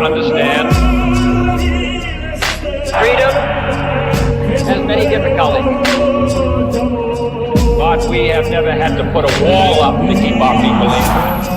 understand. Freedom has many difficulties, but we have never had to put a wall up to keep our people in.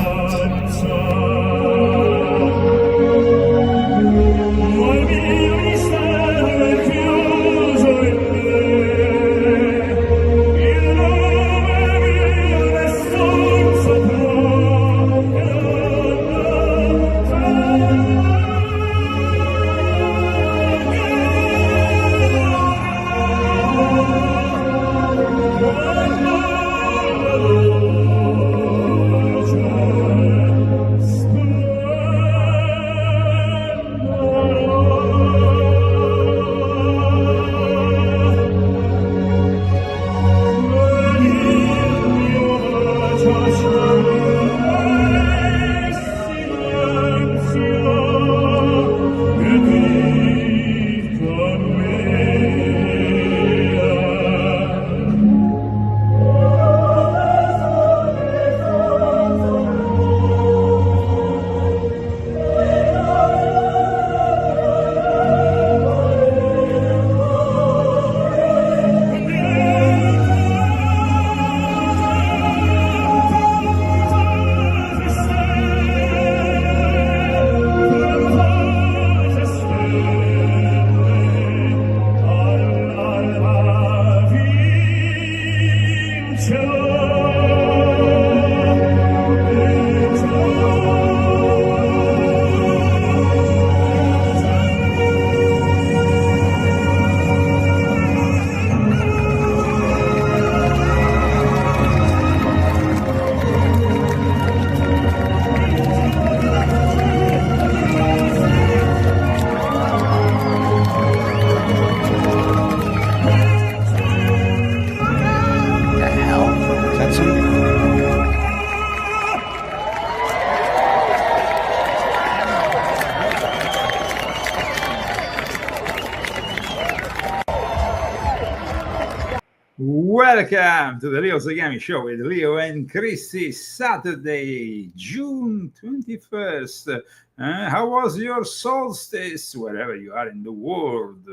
Welcome to the Leo Zagami Show with Leo and Christy, Saturday, June 21st. How was your solstice, wherever you are in the world?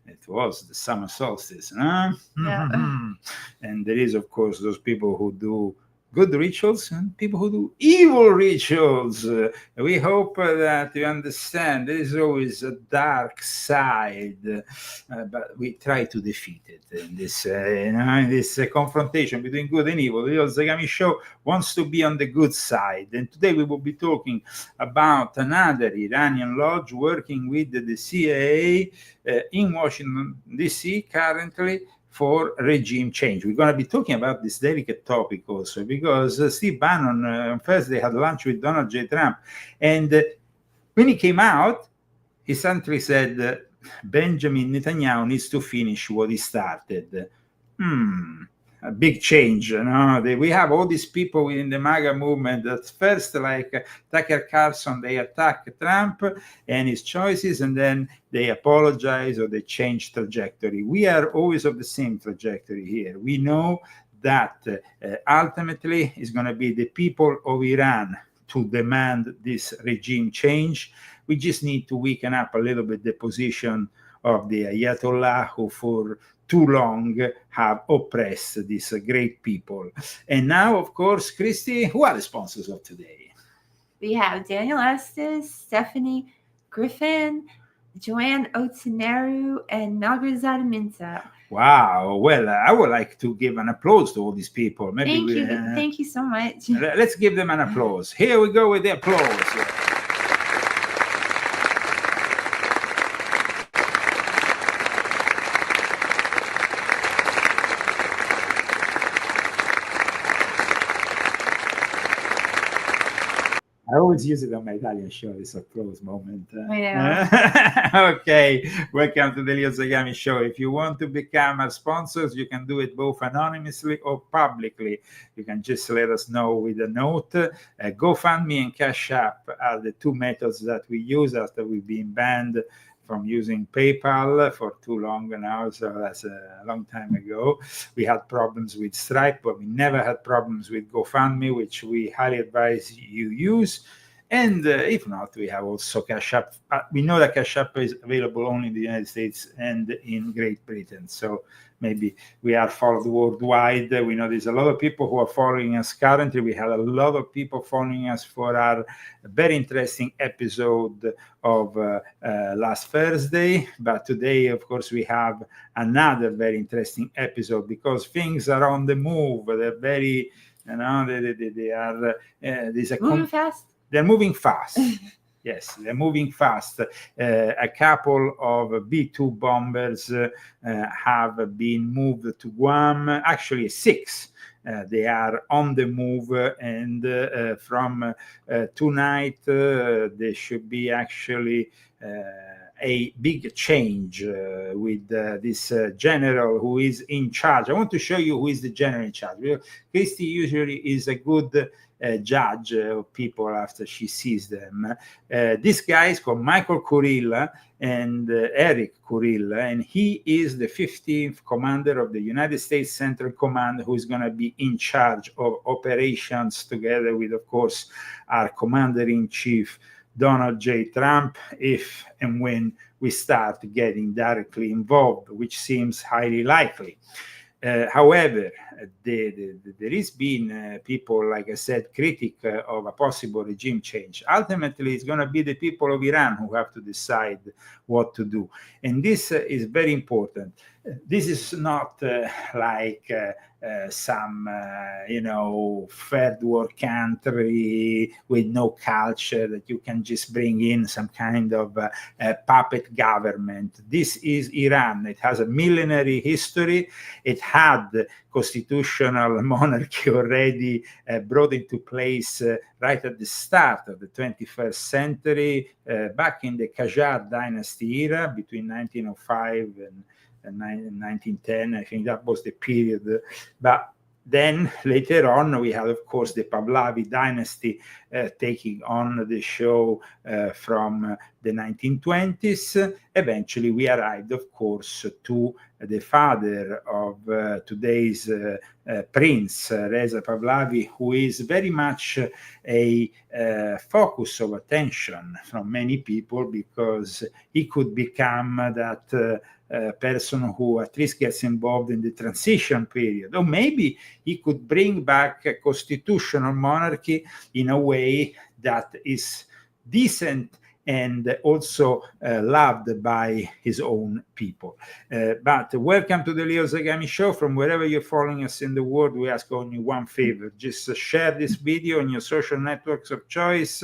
It was the summer solstice, huh? Yeah. And there is, of course, those people who do good rituals and people who do evil rituals. We hope that you understand there is always a dark side, but we try to defeat it in this confrontation between good and evil. The Zagami Show wants to be on the good side, and today we will be talking about another Iranian lodge working with the CIA in Washington D.C. currently for regime change. We're going to be talking about this delicate topic also because Steve Bannon on Thursday had lunch with Donald J. Trump. And when he came out, he simply said, Benjamin Netanyahu needs to finish what he started. A big change. We have all these people within the MAGA movement that first, like Tucker Carlson, they attack Trump and his choices, and then they apologize or they change trajectory. We are always of the same trajectory here. We know that ultimately it's going to be the people of Iran to demand this regime change. We just need to weaken up a little bit the position of the Ayatollah, who for too long have oppressed these great people. And now, of course, Christy, who are the sponsors of today? We have Daniel Estes, Stephanie Griffin, Joanne Otenaru, and Nagrazada Minta. Wow. Well, I would like to give an applause to all these people. Maybe Thank you so much. Let's give them an applause. Here we go with the applause. I always use it on my Italian show, this applause moment. I know. Okay, welcome to the Leo Zagami Show. If you want to become our sponsors, you can do it both anonymously or publicly. You can just let us know with a note. GoFundMe and Cash App are the two methods that we use after we've been banned from using PayPal for too long now, so that's a long time ago. We had problems with Stripe, but we never had problems with GoFundMe, which we highly advise you use. And if not, we have also Cash App. We know that Cash App is available only in the United States and in Great Britain. So maybe we are followed worldwide. We know there's a lot of people who are following us currently. We had a lot of people following us for our very interesting episode of last Thursday. But today, of course, we have another very interesting episode because things are on the move. They're very, they are, there's a moving fast. They're moving fast. Yes, they're moving fast. A couple of B-2 bombers have been moved to Guam. Actually, 6. They are on the move, and from tonight, there should be actually a big change with this general who is in charge. I want to show you who is the general in charge. Christy usually is a good judge of people after she sees them. This guy is called Michael Kurilla and Eric Kurilla, and he is the 15th commander of the United States Central Command, who is going to be in charge of operations together with, of course, our commander-in-chief, Donald J. Trump, if and when we start getting directly involved, which seems highly likely. However, there has been people, like I said, critic of a possible regime change. Ultimately, it's going to be the people of Iran who have to decide what to do. And this is very important. This is not like some, third world country with no culture that you can just bring in some kind of puppet government. This is Iran. It has a millenary history. It had constitutional monarchy already brought into place right at the start of the 21st century, back in the Qajar dynasty era between 1905 and 1910. I think that was the period. But then later on, we had, of course, the Pahlavi dynasty taking on the show from the 1920s. Eventually, we arrived, of course, to the father of today's prince, Reza Pahlavi, who is very much a focus of attention from many people because he could become that person who at least gets involved in the transition period. Or maybe he could bring back a constitutional monarchy in a way that is decent and also loved by his own people. But welcome to the Leo Zagami Show. From wherever you're following us in the world, we ask only one favor. Just share this video on your social networks of choice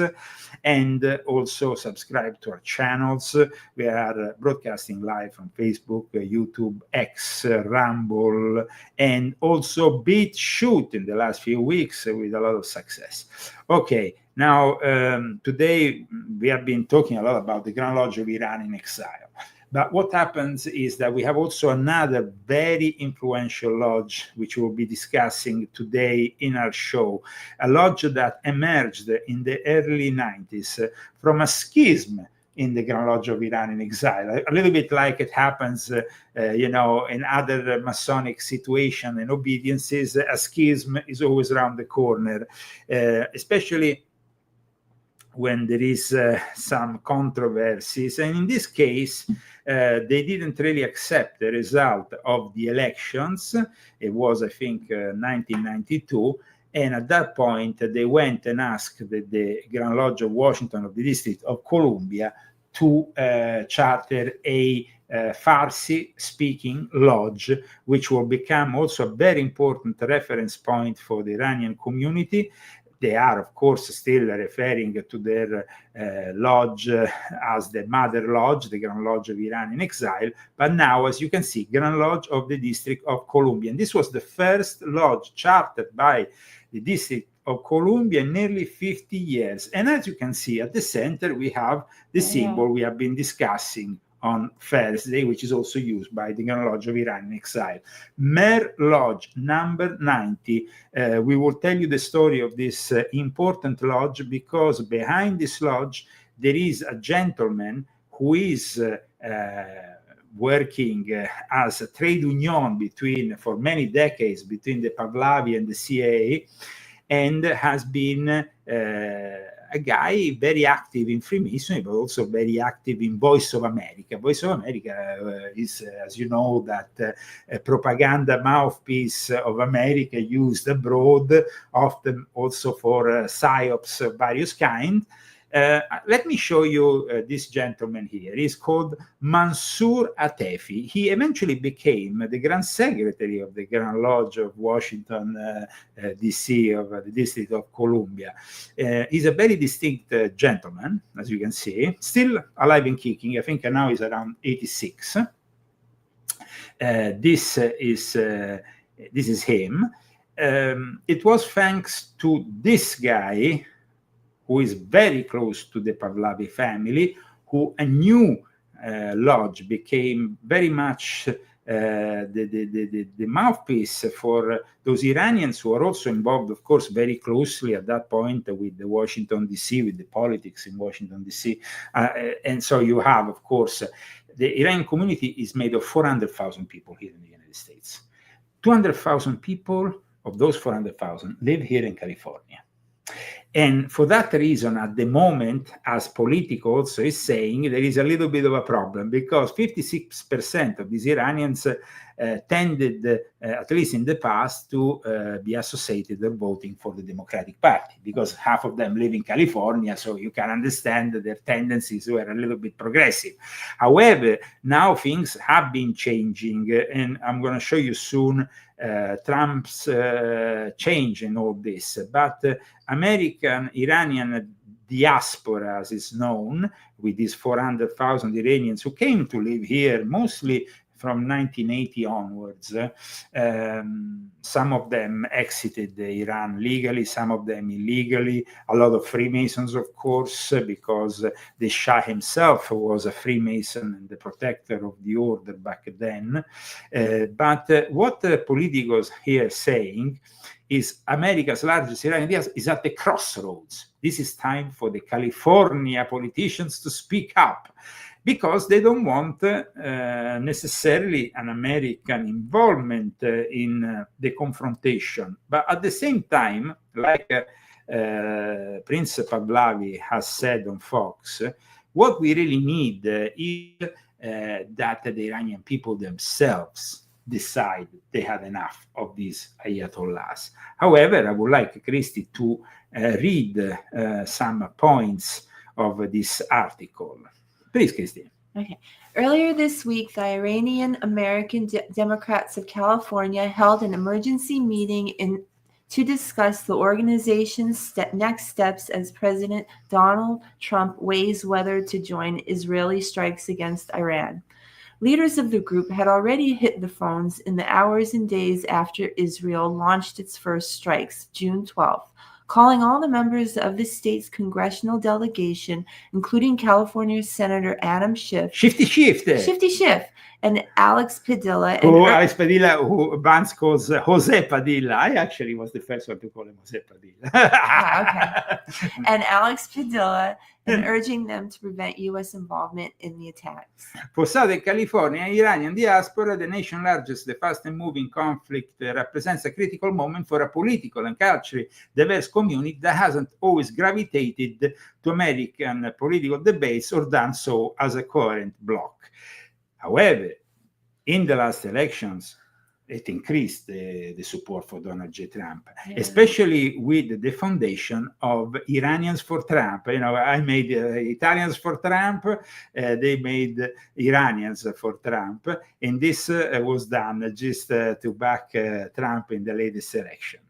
and also subscribe to our channels. We are broadcasting live on Facebook, YouTube, X, Rumble, and also BitChute in the last few weeks with a lot of success. Okay. Now, today we have been talking a lot about the Grand Lodge of Iran in exile. But what happens is that we have also another very influential lodge, which we'll be discussing today in our show, a lodge that emerged in the early 90s from a schism in the Grand Lodge of Iran in exile, a little bit like it happens, in other Masonic situations and obediences. A schism is always around the corner, especially when there is some controversies. And in this case, they didn't really accept the result of the elections. It was, I think, 1992. And at that point, they went and asked the Grand Lodge of Washington of the District of Columbia to charter a Farsi-speaking lodge, which will become also a very important reference point for the Iranian community. They are, of course, still referring to their lodge as the Mother Lodge, the Grand Lodge of Iran in exile. But now, as you can see, Grand Lodge of the District of Columbia. And this was the first lodge chartered by the District of Columbia in nearly 50 years. And as you can see, at the center, we have the symbol we have been discussing on Thursday, which is also used by the Grand Lodge of Iran in exile. Mer Lodge number 90. We will tell you the story of this important lodge because behind this lodge there is a gentleman who is working as a trade union for many decades between the Pahlavi and the C.I.A. and has been a guy very active in Freemasonry, but also very active in Voice of America. Voice of America is, as you know, that a propaganda mouthpiece of America used abroad, often also for psyops of various kinds. Let me show you this gentleman here. He's called Mansour Atefi. He eventually became the Grand Secretary of the Grand Lodge of Washington, D.C., of the District of Columbia. He's a very distinct gentleman, as you can see, still alive and kicking. I think now he's around 86. This is him. It was thanks to this guy, who is very close to the Pahlavi family, who a new lodge became very much the mouthpiece for those Iranians who are also involved, of course, very closely at that point with the Washington, D.C., with the politics in Washington, D.C. And so you have, of course, the Iranian community is made of 400,000 people here in the United States. 200,000 people of those 400,000 live here in California. And for that reason, at the moment, as Politico also is saying, there is a little bit of a problem, because 56% of these Iranians tended, at least in the past, to be associated or voting for the Democratic Party, because half of them live in California, so you can understand that their tendencies were a little bit progressive. However, now things have been changing, and I'm going to show you soon Trump's change in all this. But American Iranian diaspora, as is known, with these 400,000 Iranians who came to live here mostly from 1980 onwards. Some of them exited Iran legally, some of them illegally. A lot of Freemasons, of course, because the Shah himself was a Freemason and the protector of the order back then. But what Politico's here saying is America's largest Iranian diaspora is at the crossroads. This is time for the California politicians to speak up, because they don't want necessarily an American involvement in the confrontation. But at the same time, like Prince Pahlavi has said on Fox, what we really need is that the Iranian people themselves decide they had enough of these ayatollahs. However, I would like Christy to read some points of this article. Please, Christy. Okay. Earlier this week, the Iranian American Democrats of California held an emergency meeting to discuss the organization's next steps as President Donald Trump weighs whether to join Israeli strikes against Iran. Leaders of the group had already hit the phones in the hours and days after Israel launched its first strikes, June 12th, calling all the members of the state's congressional delegation, including California Senator Adam Schiff, Shifty Schiff, and Alex Padilla. Alex Padilla, who Vance calls Jose Padilla. I actually was the first one to call him Jose Padilla. Okay. And Alex Padilla, and urging them to prevent U.S. involvement in the attacks. For Southern California, Iranian diaspora, the nation's largest, the fastest moving conflict, represents a critical moment for a political and culturally diverse community that hasn't always gravitated to American political debates or done so as a coherent bloc. However, in the last elections, it increased the support for Donald J. Trump, especially with the foundation of Iranians for Trump. You know, I made Italians for Trump, they made Iranians for Trump, and this was done just to back Trump in the latest election.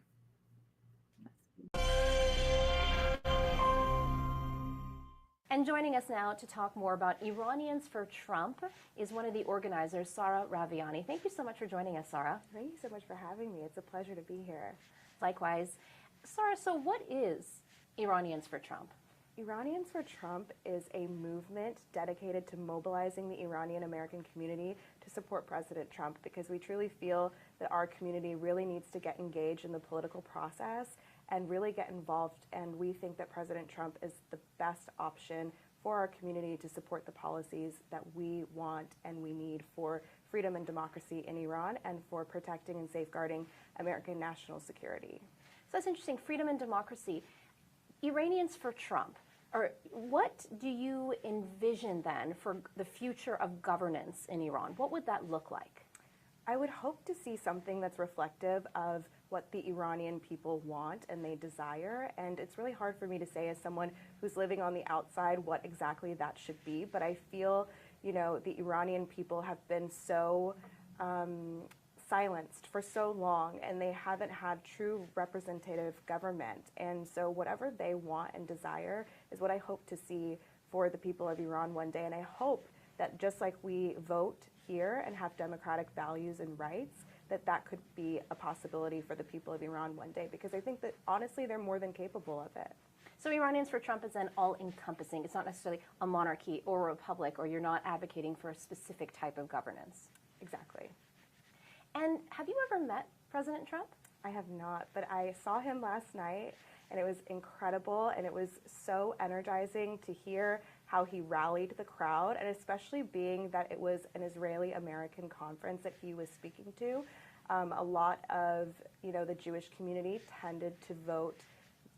And joining us now to talk more about Iranians for Trump is one of the organizers, Sarah Raviani. Thank you so much for joining us, Sarah. Thank you so much for having me. It's a pleasure to be here. Likewise. Sarah, so what is Iranians for Trump? Iranians for Trump is a movement dedicated to mobilizing the Iranian American community to support President Trump, because we truly feel that our community really needs to get engaged in the political process and really get involved, and we think that President Trump is the best option for our community to support the policies that we want and we need for freedom and democracy in Iran and for protecting and safeguarding American national security. So that's interesting, freedom and democracy. Iranians for Trump. Or what do you envision then for the future of governance in Iran? What would that look like? I would hope to see something that's reflective of what the Iranian people want and they desire. And it's really hard for me to say as someone who's living on the outside what exactly that should be. But I feel, the Iranian people have been so silenced for so long, and they haven't had true representative government. And so whatever they want and desire is what I hope to see for the people of Iran one day. And I hope that just like we vote here and have democratic values and rights, that could be a possibility for the people of Iran one day, because I think that honestly they're more than capable of it. So Iranians for Trump is then all-encompassing. It's not necessarily a monarchy or a republic, or you're not advocating for a specific type of governance. Exactly. And have you ever met President Trump? I have not, but I saw him last night, and it was incredible, and it was so energizing to hear how he rallied the crowd, and especially being that it was an Israeli-American conference that he was speaking to. A lot of the Jewish community tended to vote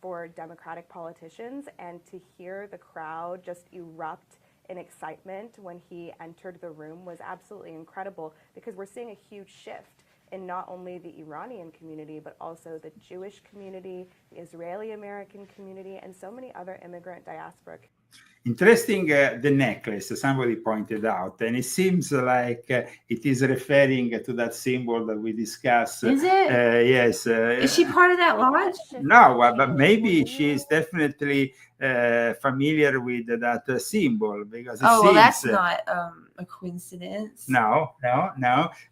for Democratic politicians, and to hear the crowd just erupt in excitement when he entered the room was absolutely incredible, because we're seeing a huge shift in not only the Iranian community, but also the Jewish community, the Israeli-American community, and so many other immigrant diaspora. Interesting, the necklace, somebody pointed out, and it seems like it is referring to that symbol that we discussed. Is it? Yes. Is she part of that lodge? No, but maybe she is definitely familiar with that symbol, because it seems, that's not a coincidence. No.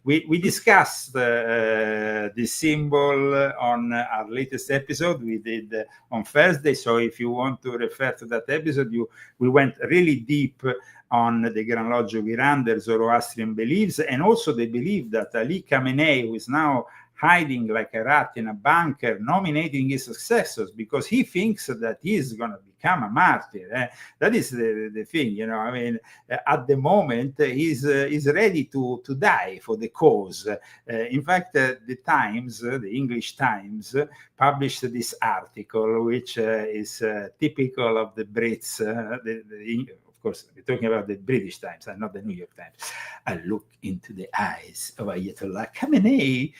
We discussed this symbol on our latest episode we did on Thursday. So if you want to refer to that episode, we went really deep on the Grand Lodge of Iran, their Zoroastrian beliefs, and also the belief that Ali Khamenei, who is now hiding like a rat in a bunker, nominating his successors because he thinks that he's going to become a martyr. That is the thing, I mean, at the moment, he's ready to die for the cause. In fact, the Times, the English Times, published this article, which is typical of the Brits, of course, we're talking about the British Times and not the New York Times. I look into the eyes of Ayatollah Khamenei.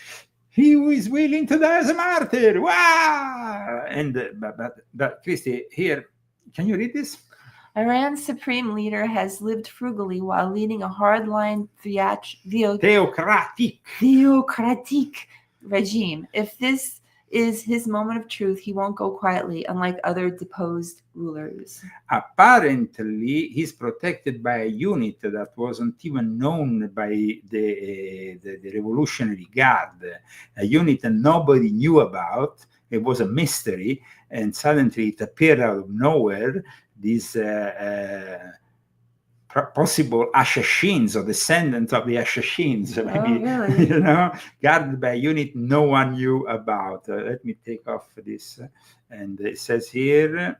He was willing to die as a martyr. Wow! And but Christy, here, can you read this? Iran's supreme leader has lived frugally while leading a hardline theocratic regime. If this is his moment of truth, he won't go quietly, unlike other deposed rulers. Apparently, he's protected by a unit that wasn't even known by the Revolutionary Guard, a unit that nobody knew about. It was a mystery, and suddenly it appeared out of nowhere. These possible assassins or descendants of the assassins, maybe, really? guarded by a unit no one knew about. Let me take off this. And it says here,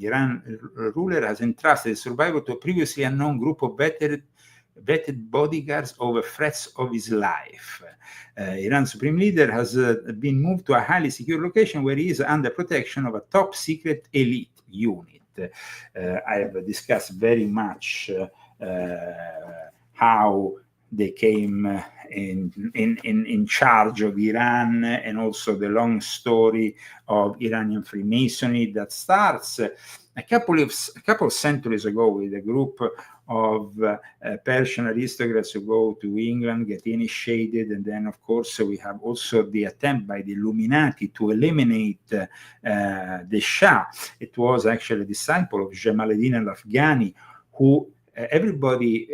Iran ruler has entrusted the survivor to a previously unknown group of vetted bodyguards over threats of his life. Iran's supreme leader has been moved to a highly secure location where he is under protection of a top secret elite unit. I have discussed very much how they came in charge of Iran, and also the long story of Iranian Freemasonry that starts a couple of centuries ago with a group of Persian aristocrats who go to England, get initiated, and then of course we have also the attempt by the Illuminati to eliminate the Shah. It was actually a disciple of Jamaluddin al-Afghani, who everybody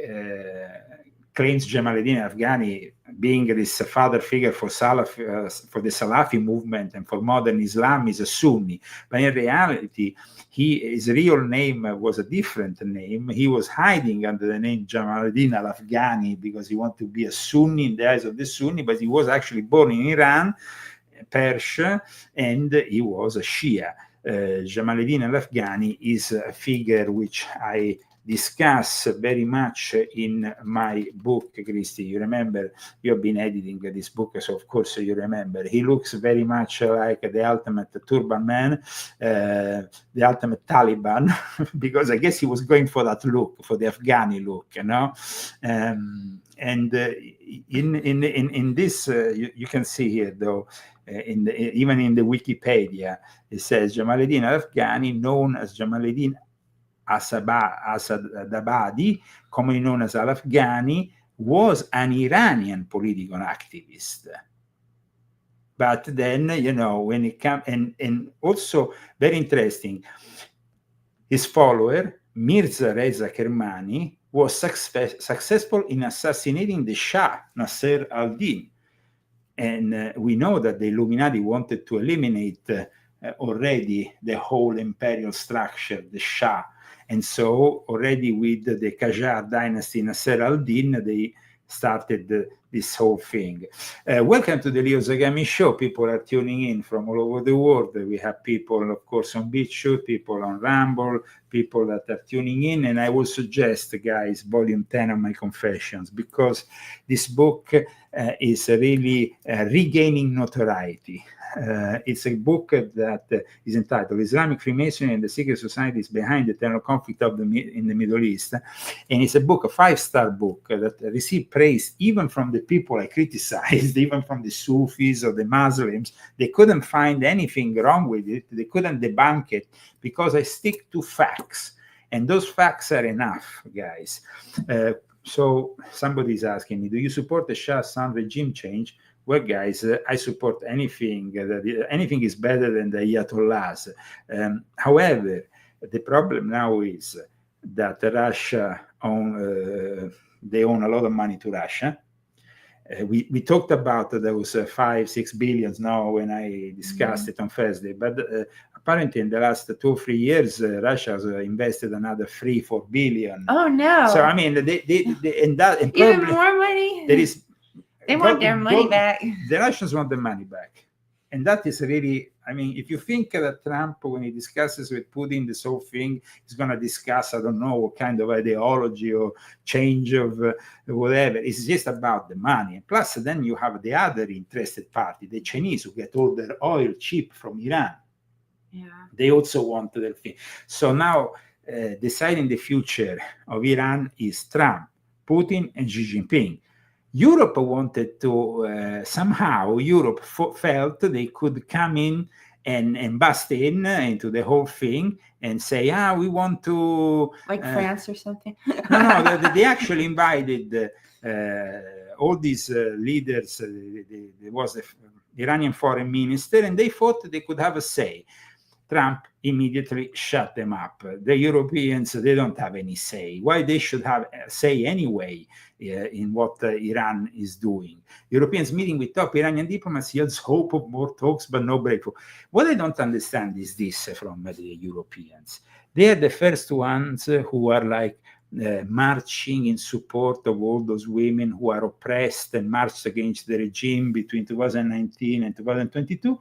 claims Jamaluddin al-Afghani being this father figure for for the Salafi movement and for modern Islam is a Sunni, but in reality his real name was a different name. He was hiding under the name Jamaluddin al-Afghani because he wanted to be a Sunni in the eyes of the Sunni, but he was actually born in Iran, Persia, and he was a Shia. Jamaluddin al-Afghani is a figure which I discuss very much in my book, Christy. You remember, you have been editing this book, so of course you remember. He looks very much like the ultimate turban man, the ultimate Taliban, because I guess he was going for that look, for the Afghani look, you know. And in this, you can see here, though, even in the Wikipedia, it says Jamaluddin al-Afghani, known as Jamaluddin Asadabadi, commonly known as Al-Afghani, was an Iranian political activist. But then, you know, when it comes, and also very interesting, his follower, Mirza Reza Kermani, was successful in assassinating the Shah, Nasser al-Din. And we know that the Illuminati wanted to eliminate already the whole imperial structure, the Shah. And so already with the Qajar dynasty, Nasser al-Din, they started this whole thing. Welcome to the Leo Zagami Show. People are tuning in from all over the world. We have people, of course, on BitChute, people on Rumble, people that are tuning in. And I will suggest, guys, volume 10 of my confessions, because this book is really regaining notoriety. It's a book that is entitled Islamic Freemasonry and the Secret Societies Behind the Eternal Conflict in the Middle East. And it's a book, a 5-star book that received praise even from the people I criticized, even from the Sufis or the Muslims. They couldn't find anything wrong with it. They couldn't debunk it because I stick to facts. And those facts are enough, guys. So somebody is asking me, do you support the Shah's son regime change? Well, guys, I support anything. Anything is better than the Ayatollahs. However, the problem now is that Russia they own a lot of money to Russia. We talked about those 5-6 billions now when I discussed it on Thursday, but apparently in the last 2 or 3 years, Russia has invested another 3-4 billion. Oh no! So I mean, they and even more money. There is. They want their money back. The Russians want their money back. And that is really, I mean, if you think that Trump, when he discusses with Putin this whole thing, he's going to discuss, I don't know, what kind of ideology or change of whatever. It's just about the money. And plus, then you have the other interested party, the Chinese, who get all their oil cheap from Iran. Yeah. They also want their thing. So now, deciding the future of Iran is Trump, Putin, and Xi Jinping. Europe wanted to somehow Europe felt they could come in and bust into the whole thing and say, we want to like France or something. no, they actually invited all these leaders. There was the Iranian foreign minister, and they thought they could have a say. Trump immediately shut them up. The Europeans, they don't have any say. Why they should have a say anyway in what Iran is doing? Europeans meeting with top Iranian diplomats yields hope of more talks, but no breakthrough. What I don't understand is this from the Europeans. They are the first ones who are like marching in support of all those women who are oppressed and marched against the regime between 2019 and 2022.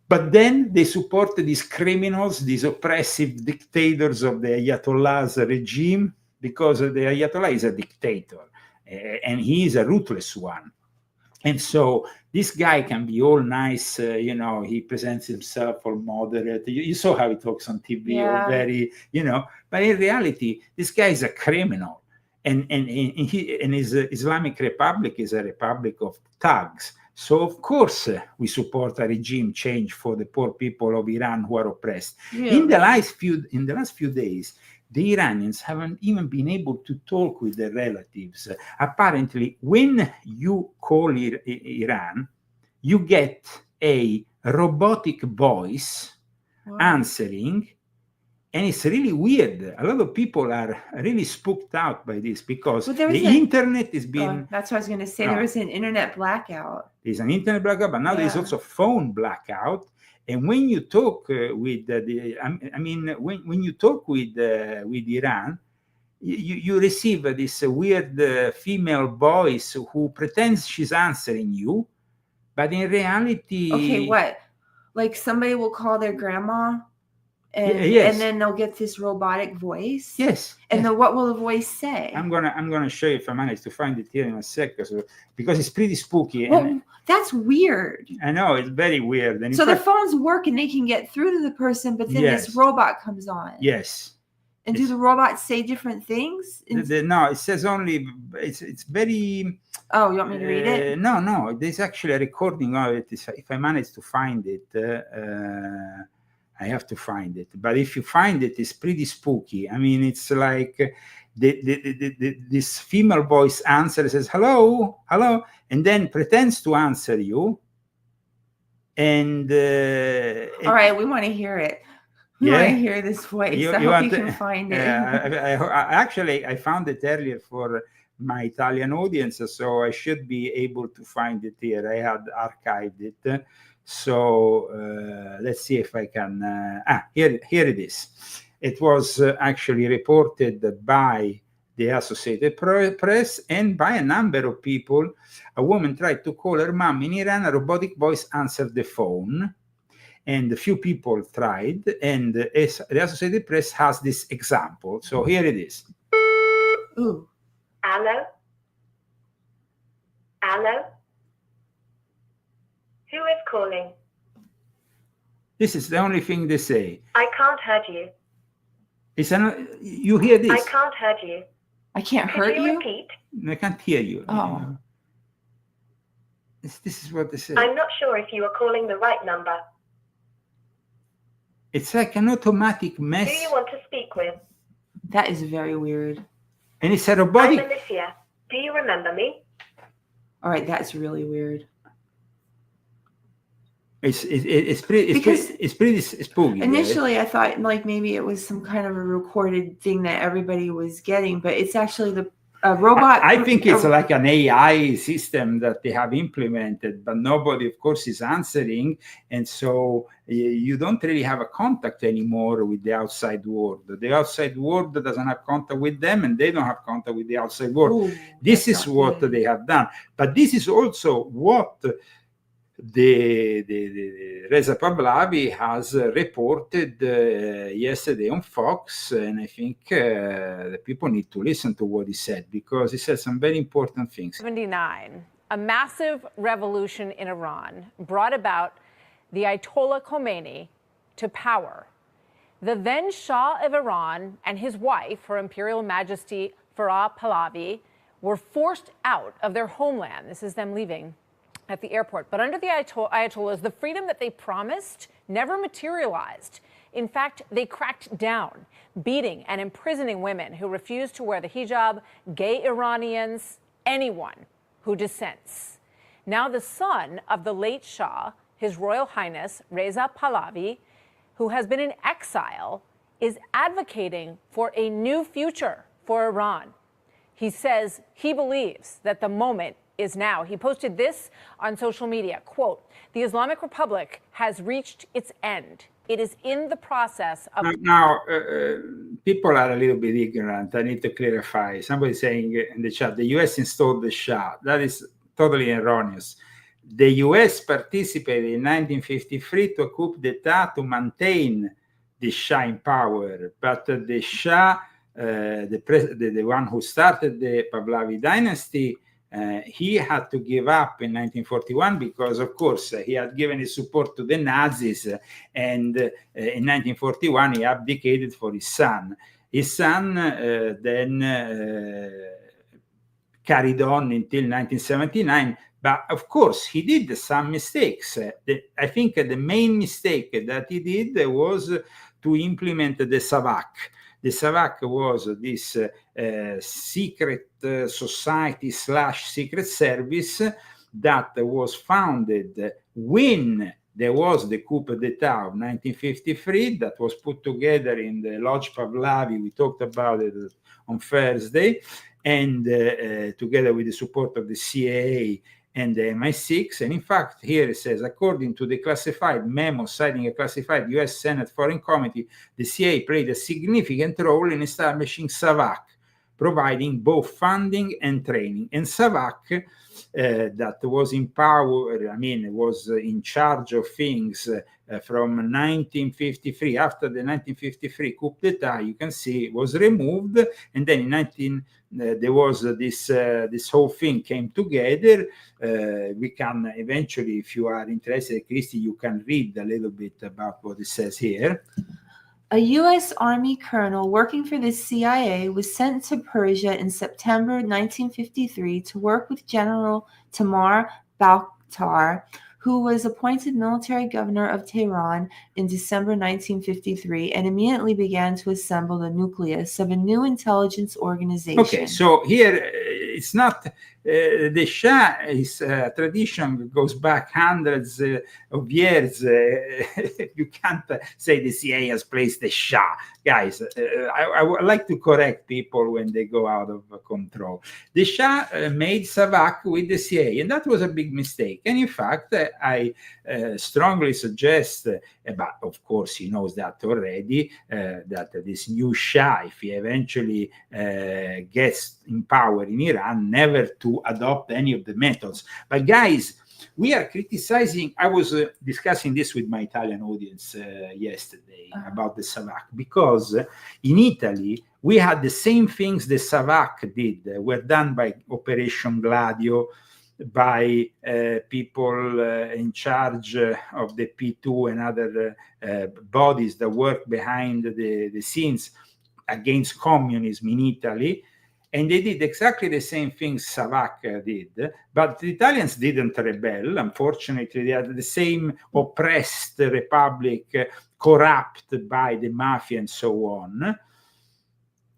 But then they support these criminals, these oppressive dictators of the Ayatollah's regime, because the Ayatollah is a dictator, and he is a ruthless one. And so this guy can be all nice, he presents himself all moderate. You saw how he talks on TV, all very, but in reality, this guy is a criminal. And his Islamic Republic is a republic of thugs. So, of course, we support a regime change for the poor people of Iran who are oppressed. Yeah. In the last few days, the Iranians haven't even been able to talk with their relatives. Apparently, when you call Iran, you get a robotic voice answering. And it's really weird. A lot of people are really spooked out by this because the internet is being... that's what I was going to say. There was an internet blackout. There's an internet blackout, but now there's also phone blackout. And when you talk with when you talk with Iran, you receive this weird female voice who pretends she's answering you, but in reality... Okay, what? Like somebody will call their grandma? Yes. And then they'll get this robotic voice. Yes. And yes. then what will the voice say? I'm gonna show you if I manage to find it here in a sec, because it's pretty spooky. Well, And that's weird. I know it's very weird. And So the phones work and they can get through to the person, but then Yes. this robot comes on. Yes. And do the robots say different things? No, it says only. It's very. Oh, you want me to read it? No. There's actually a recording of it. If I manage to find it, I have to find it. But if you find it, it's pretty spooky. I mean, it's like this female voice answers, says hello, and then pretends to answer you. And all right, we want to hear it. We want to hear this voice. I hope you can find it. I found it earlier for my Italian audience, so I should be able to find it here. I had archived it. So let's see if I can. Here it is. It was actually reported by the Associated Press and by a number of people. A woman tried to call her mom in Iran. A robotic voice answered the phone. And a few people tried, and the Associated Press has this example. So here it is. Ooh. Hello? Hello? Who is calling? This is the only thing they say. I can't hurt you. You hear this? I can't hurt you. I can't Could hurt you you? repeat? I can't hear you. Oh. This is what they say. I'm not sure if you are calling the right number. It's like an automatic Who mess. do you want to speak with? That is very weird. And it's a I'm robotic. Alicia. Do you remember me? All right, that's really weird. It's pretty spooky. Initially, I thought like maybe it was some kind of a recorded thing that everybody was getting, but it's actually the robot. I think it's like an AI system that they have implemented, but nobody, of course, is answering. And so you don't really have a contact anymore with the outside world. The outside world doesn't have contact with them, and they don't have contact with the outside world. This is what they have done. But this is also what the Reza Pahlavi has reported yesterday on Fox, and I think the people need to listen to what he said, because he said some very important things. 1979, a massive revolution in Iran brought about the Ayatollah Khomeini to power. The then Shah of Iran and his wife, Her Imperial Majesty Farah Pahlavi, were forced out of their homeland. This is them leaving at the airport. But under the Ayatollahs, the freedom that they promised never materialized. In fact, they cracked down, beating and imprisoning women who refused to wear the hijab, gay Iranians, anyone who dissents. Now the son of the late Shah, His Royal Highness Reza Pahlavi, who has been in exile, is advocating for a new future for Iran. He says he believes that the moment is now. He posted this on social media, quote, "The Islamic Republic has reached its end. It is in the process of..." Now, people are a little bit ignorant. I need to clarify. Somebody saying in the chat, the US installed the Shah. That is totally erroneous. The US participated in 1953 to a coup d'etat to maintain the Shah in power. But the Shah, the one who started the Pahlavi dynasty, he had to give up in 1941 because, of course, he had given his support to the Nazis, and in 1941 he abdicated for his son. His son then carried on until 1979, but of course he did some mistakes. I think the main mistake that he did was to implement the SAVAK. The SAVAK was this secret society / secret service that was founded when there was the coup d'etat of 1953 that was put together in the Lodge Pahlavi. We talked about it on Thursday, and together with the support of the C.I.A. and the MI6. And in fact, here it says, according to the classified memo citing a classified U.S. Senate Foreign Committee, the CIA played a significant role in establishing SAVAK, providing both funding and training. And SAVAK, that was in power, was in charge of things from 1953. After the 1953 coup d'etat, you can see it was removed, and then in there was this whole thing came together. We can eventually, if you are interested, Christy, you can read a little bit about what it says here. A U.S. Army colonel working for the CIA was sent to Persia in September 1953 to work with General Tamar Bakhtar, who was appointed military governor of Tehran in December 1953 and immediately began to assemble the nucleus of a new intelligence organization. Okay, so here it's not the Shah. His tradition goes back hundreds of years. You can't say the CIA has placed the Shah. Guys, I would like to correct people when they go out of control. The Shah made SAVAK with the CIA, and that was a big mistake. And in fact, I strongly suggest, but of course he knows that already, that this new Shah, if he eventually gets in power in Iran, never to adopt any of the methods. But guys, we are criticizing. I was discussing this with my Italian audience yesterday about the SAVAK, because in Italy we had the same things the SAVAK did, were done by Operation Gladio, by people in charge of the P2 and other bodies that work behind the scenes against communism in Italy. And they did exactly the same things SAVAK did, but the Italians didn't rebel. Unfortunately, they had the same oppressed republic, corrupt by the mafia and so on.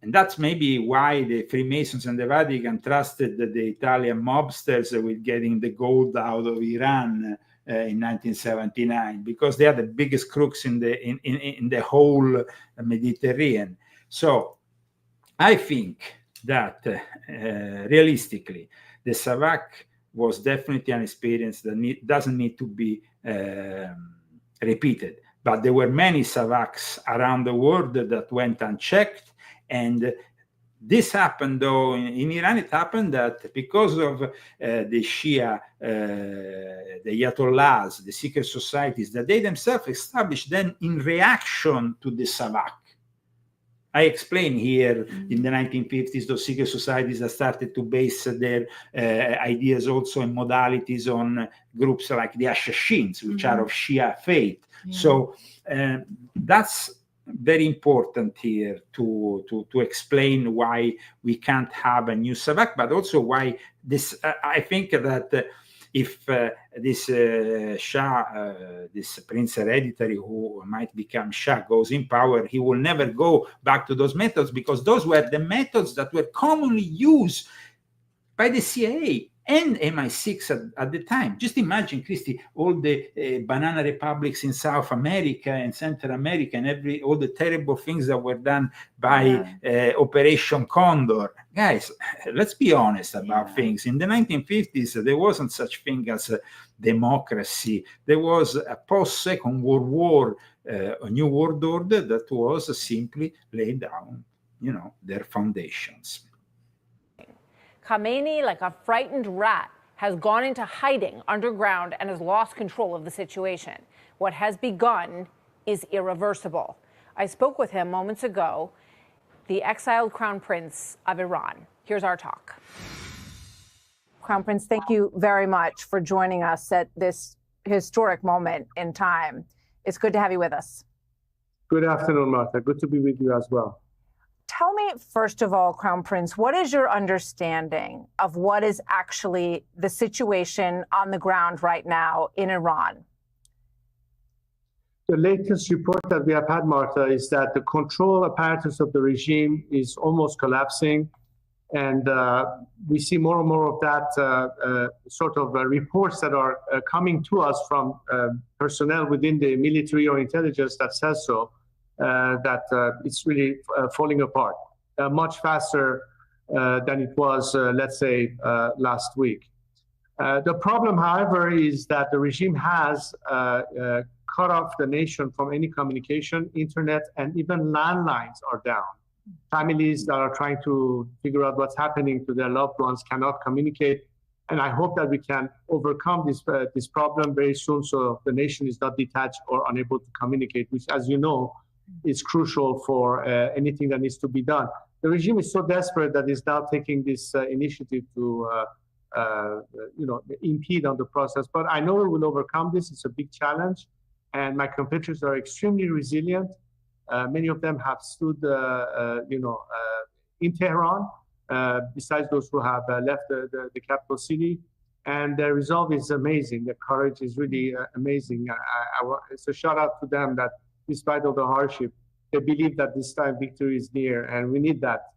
And that's maybe why the Freemasons and the Vatican trusted the Italian mobsters with getting the gold out of Iran in 1979, because they are the biggest crooks in the whole Mediterranean. So I think that realistically, the SAVAK was definitely an experience that doesn't need to be repeated. But there were many SAVAKs around the world that went unchecked. And this happened, though, in Iran, it happened that because of the Shia, the Ayatollahs, the secret societies that they themselves established then in reaction to the SAVAK. I explain here in the 1950s, those secret societies that started to base their ideas also and modalities on groups like the Ashashins, which are of Shia faith. So that's very important here to explain why we can't have a new SAVAK, but also why this. I think that if this Shah, this prince hereditary who might become Shah, goes in power, he will never go back to those methods, because those were the methods that were commonly used by the CIA and MI6 at the time. Just imagine, Christy, all the banana republics in South America and Central America, and all the terrible things that were done by Operation Condor. Guys, let's be honest about things. In the 1950s, there wasn't such thing as democracy. There was a post-Second World War, a new world order that was simply laid down, their foundations. Khamenei, like a frightened rat, has gone into hiding underground and has lost control of the situation. What has begun is irreversible. I spoke with him moments ago, the exiled Crown Prince of Iran. Here's our talk. Crown Prince, thank you very much for joining us at this historic moment in time. It's good to have you with us. Good afternoon, Martha. Good to be with you as well. Tell me, first of all, Crown Prince, what is your understanding of what is actually the situation on the ground right now in Iran? The latest report that we have had, Martha, is that the control apparatus of the regime is almost collapsing. And we see more and more of that sort of reports that are coming to us from personnel within the military or intelligence that says so. That it's really falling apart much faster than it was, let's say, last week. The problem, however, is that the regime has cut off the nation from any communication. Internet and even landlines are down. families that are trying to figure out what's happening to their loved ones cannot communicate. And I hope that we can overcome this problem very soon, so the nation is not detached or unable to communicate, which, as you know, is crucial for anything that needs to be done. The regime is so desperate that it's now taking this initiative to impede on the process. But I know we will overcome this. It's a big challenge, and my compatriots are extremely resilient. Many of them have stood, in Tehran, besides those who have left the capital city. And their resolve is amazing. Their courage is really amazing. It's a shout out to them that despite all the hardship, they believe that this time victory is near. And we need that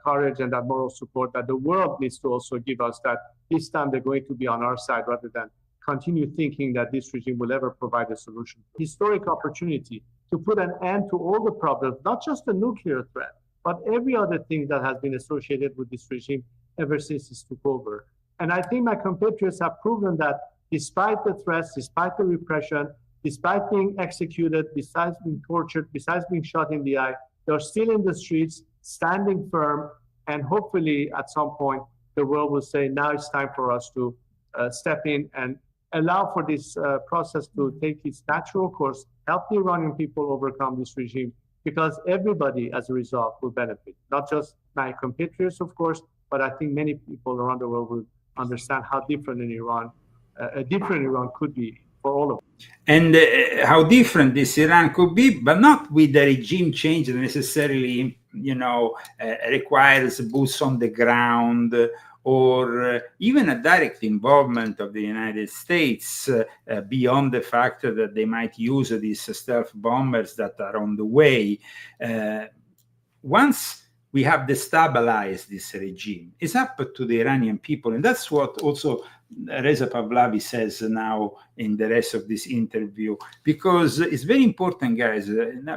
courage and that moral support that the world needs to also give us, that this time they're going to be on our side rather than continue thinking that this regime will ever provide a solution. Historic opportunity to put an end to all the problems, not just the nuclear threat, but every other thing that has been associated with this regime ever since it took over. And I think my compatriots have proven that despite the threats, despite the repression, despite being executed, besides being tortured, besides being shot in the eye, they're still in the streets, standing firm, and hopefully at some point the world will say, now it's time for us to step in and allow for this process to take its natural course, help the Iranian people overcome this regime, because everybody as a result will benefit, not just my compatriots, of course, but I think many people around the world will understand how different a different Iran could be for all of us. And how different this Iran could be, but not with the regime change that necessarily, requires boots on the ground or even a direct involvement of the United States beyond the fact that they might use these stealth bombers that are on the way. Once we have destabilized this regime, it's up to the Iranian people. And that's what also Reza Pahlavi says now in the rest of this interview, because it's very important, guys.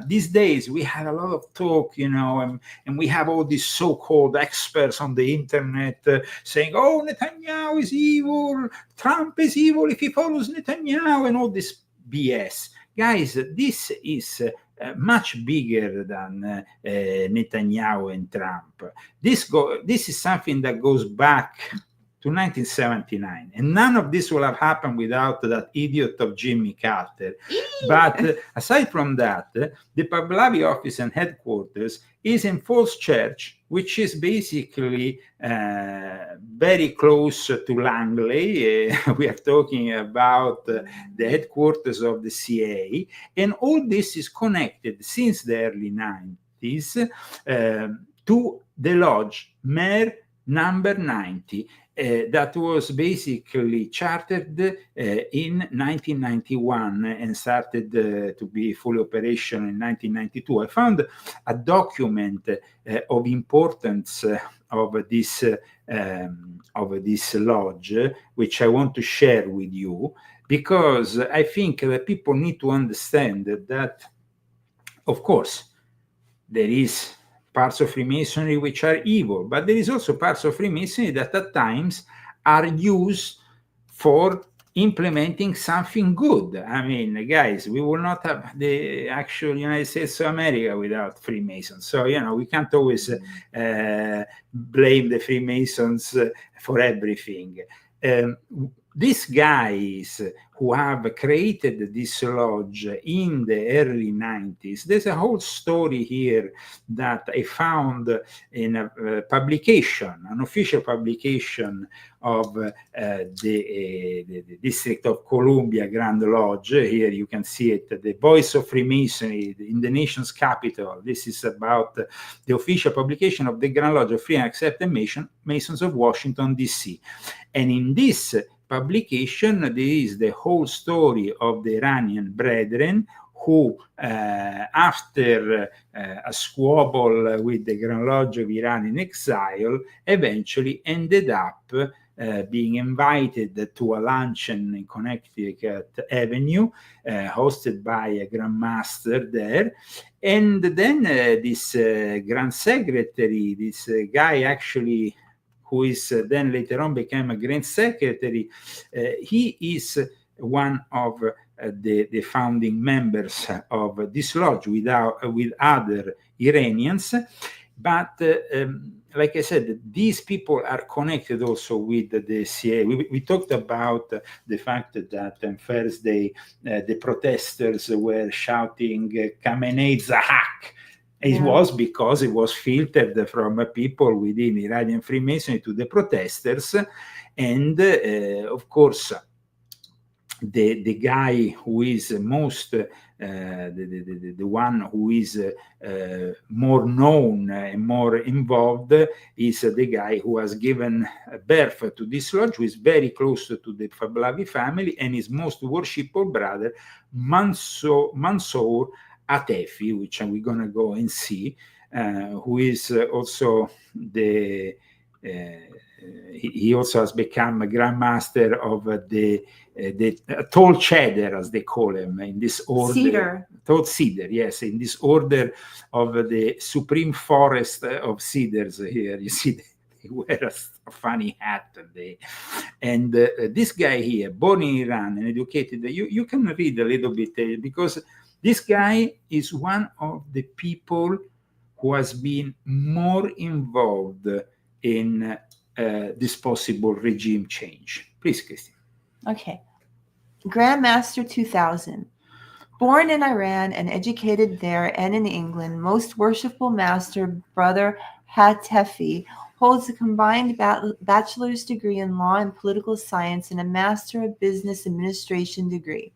These days we have a lot of talk, and we have all these so-called experts on the internet saying, oh, Netanyahu is evil, Trump is evil if he follows Netanyahu, and all this BS. Guys, this is much bigger than Netanyahu and Trump. This is something that goes back to 1979, and none of this will have happened without that idiot of Jimmy Carter. But aside from that, the Pahlavi office and headquarters is in Falls Church, which is basically very close to Langley. We are talking about the headquarters of the C.I.A. And all this is connected since the early 90s to the lodge Mer number 90. That was basically chartered in 1991 and started to be fully operational in 1992. I found a document of importance of this lodge, which I want to share with you, because I think that people need to understand that, of course, there is parts of Freemasonry which are evil, but there is also parts of Freemasonry that at times are used for implementing something good. I mean, guys, we will not have the actual United States of America without Freemasons. So, we can't always blame the Freemasons for everything. These guys who have created this lodge in the early 90s, there's a whole story here that I found in a publication, an official publication of the District of Columbia Grand Lodge. Here you can see it, the Voice of Freemasonry in the nation's capital. This is about the official publication of the Grand Lodge of Free and Accepted Masons of Washington, D.C. And in this publication, there is the whole story of the Iranian brethren who, after a squabble with the Grand Lodge of Iran in exile, eventually ended up being invited to a luncheon in Connecticut Avenue, hosted by a Grand Master there. And then this Grand Secretary, this guy actually, who is then later on became a Grand Secretary, he is one of the founding members of this lodge with other Iranians. But like I said, these people are connected also with the C.I.A. We talked about the fact that on Thursday the protesters were shouting Khamenei Zahak. It was because it was filtered from people within Iranian Freemasonry to the protesters. And of course, the guy who is most the one who is more known and more involved is the guy who has given birth to this lodge, who is very close to the Pahlavi family, and his most worshipful brother, Mansour Atefi, which we're going to go and see, who is also the he also has become a grandmaster of the tall cedar, as they call him, in this order. Cedar. Tall cedar, yes, in this order of the supreme forest of cedars here. You see, they wear a funny hat. And this guy here, born in Iran and educated, you can read a little bit because this guy is one of the people who has been more involved in this possible regime change. Please, Christine. Okay. Grandmaster 2000. Born in Iran and educated there and in England, most worshipful master Brother Hatefi holds a combined bachelor's degree in law and political science and a master of business administration degree.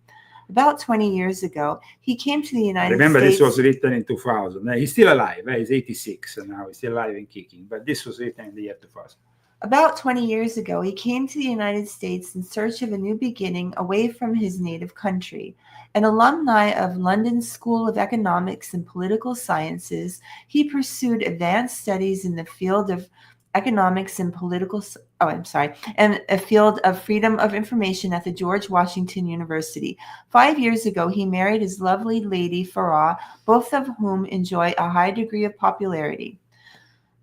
About 20 years ago, he came to the United States. Remember, this was written in 2000. He's still alive. He's 86 now. He's still alive and kicking. But this was written in the year 2000. About 20 years ago, he came to the United States in search of a new beginning away from his native country. An alumni of London's School of Economics and Political Sciences, he pursued advanced studies in the field of economics and and a field of freedom of information at the George Washington University. 5 years ago, he married his lovely lady, Farah, both of whom enjoy a high degree of popularity.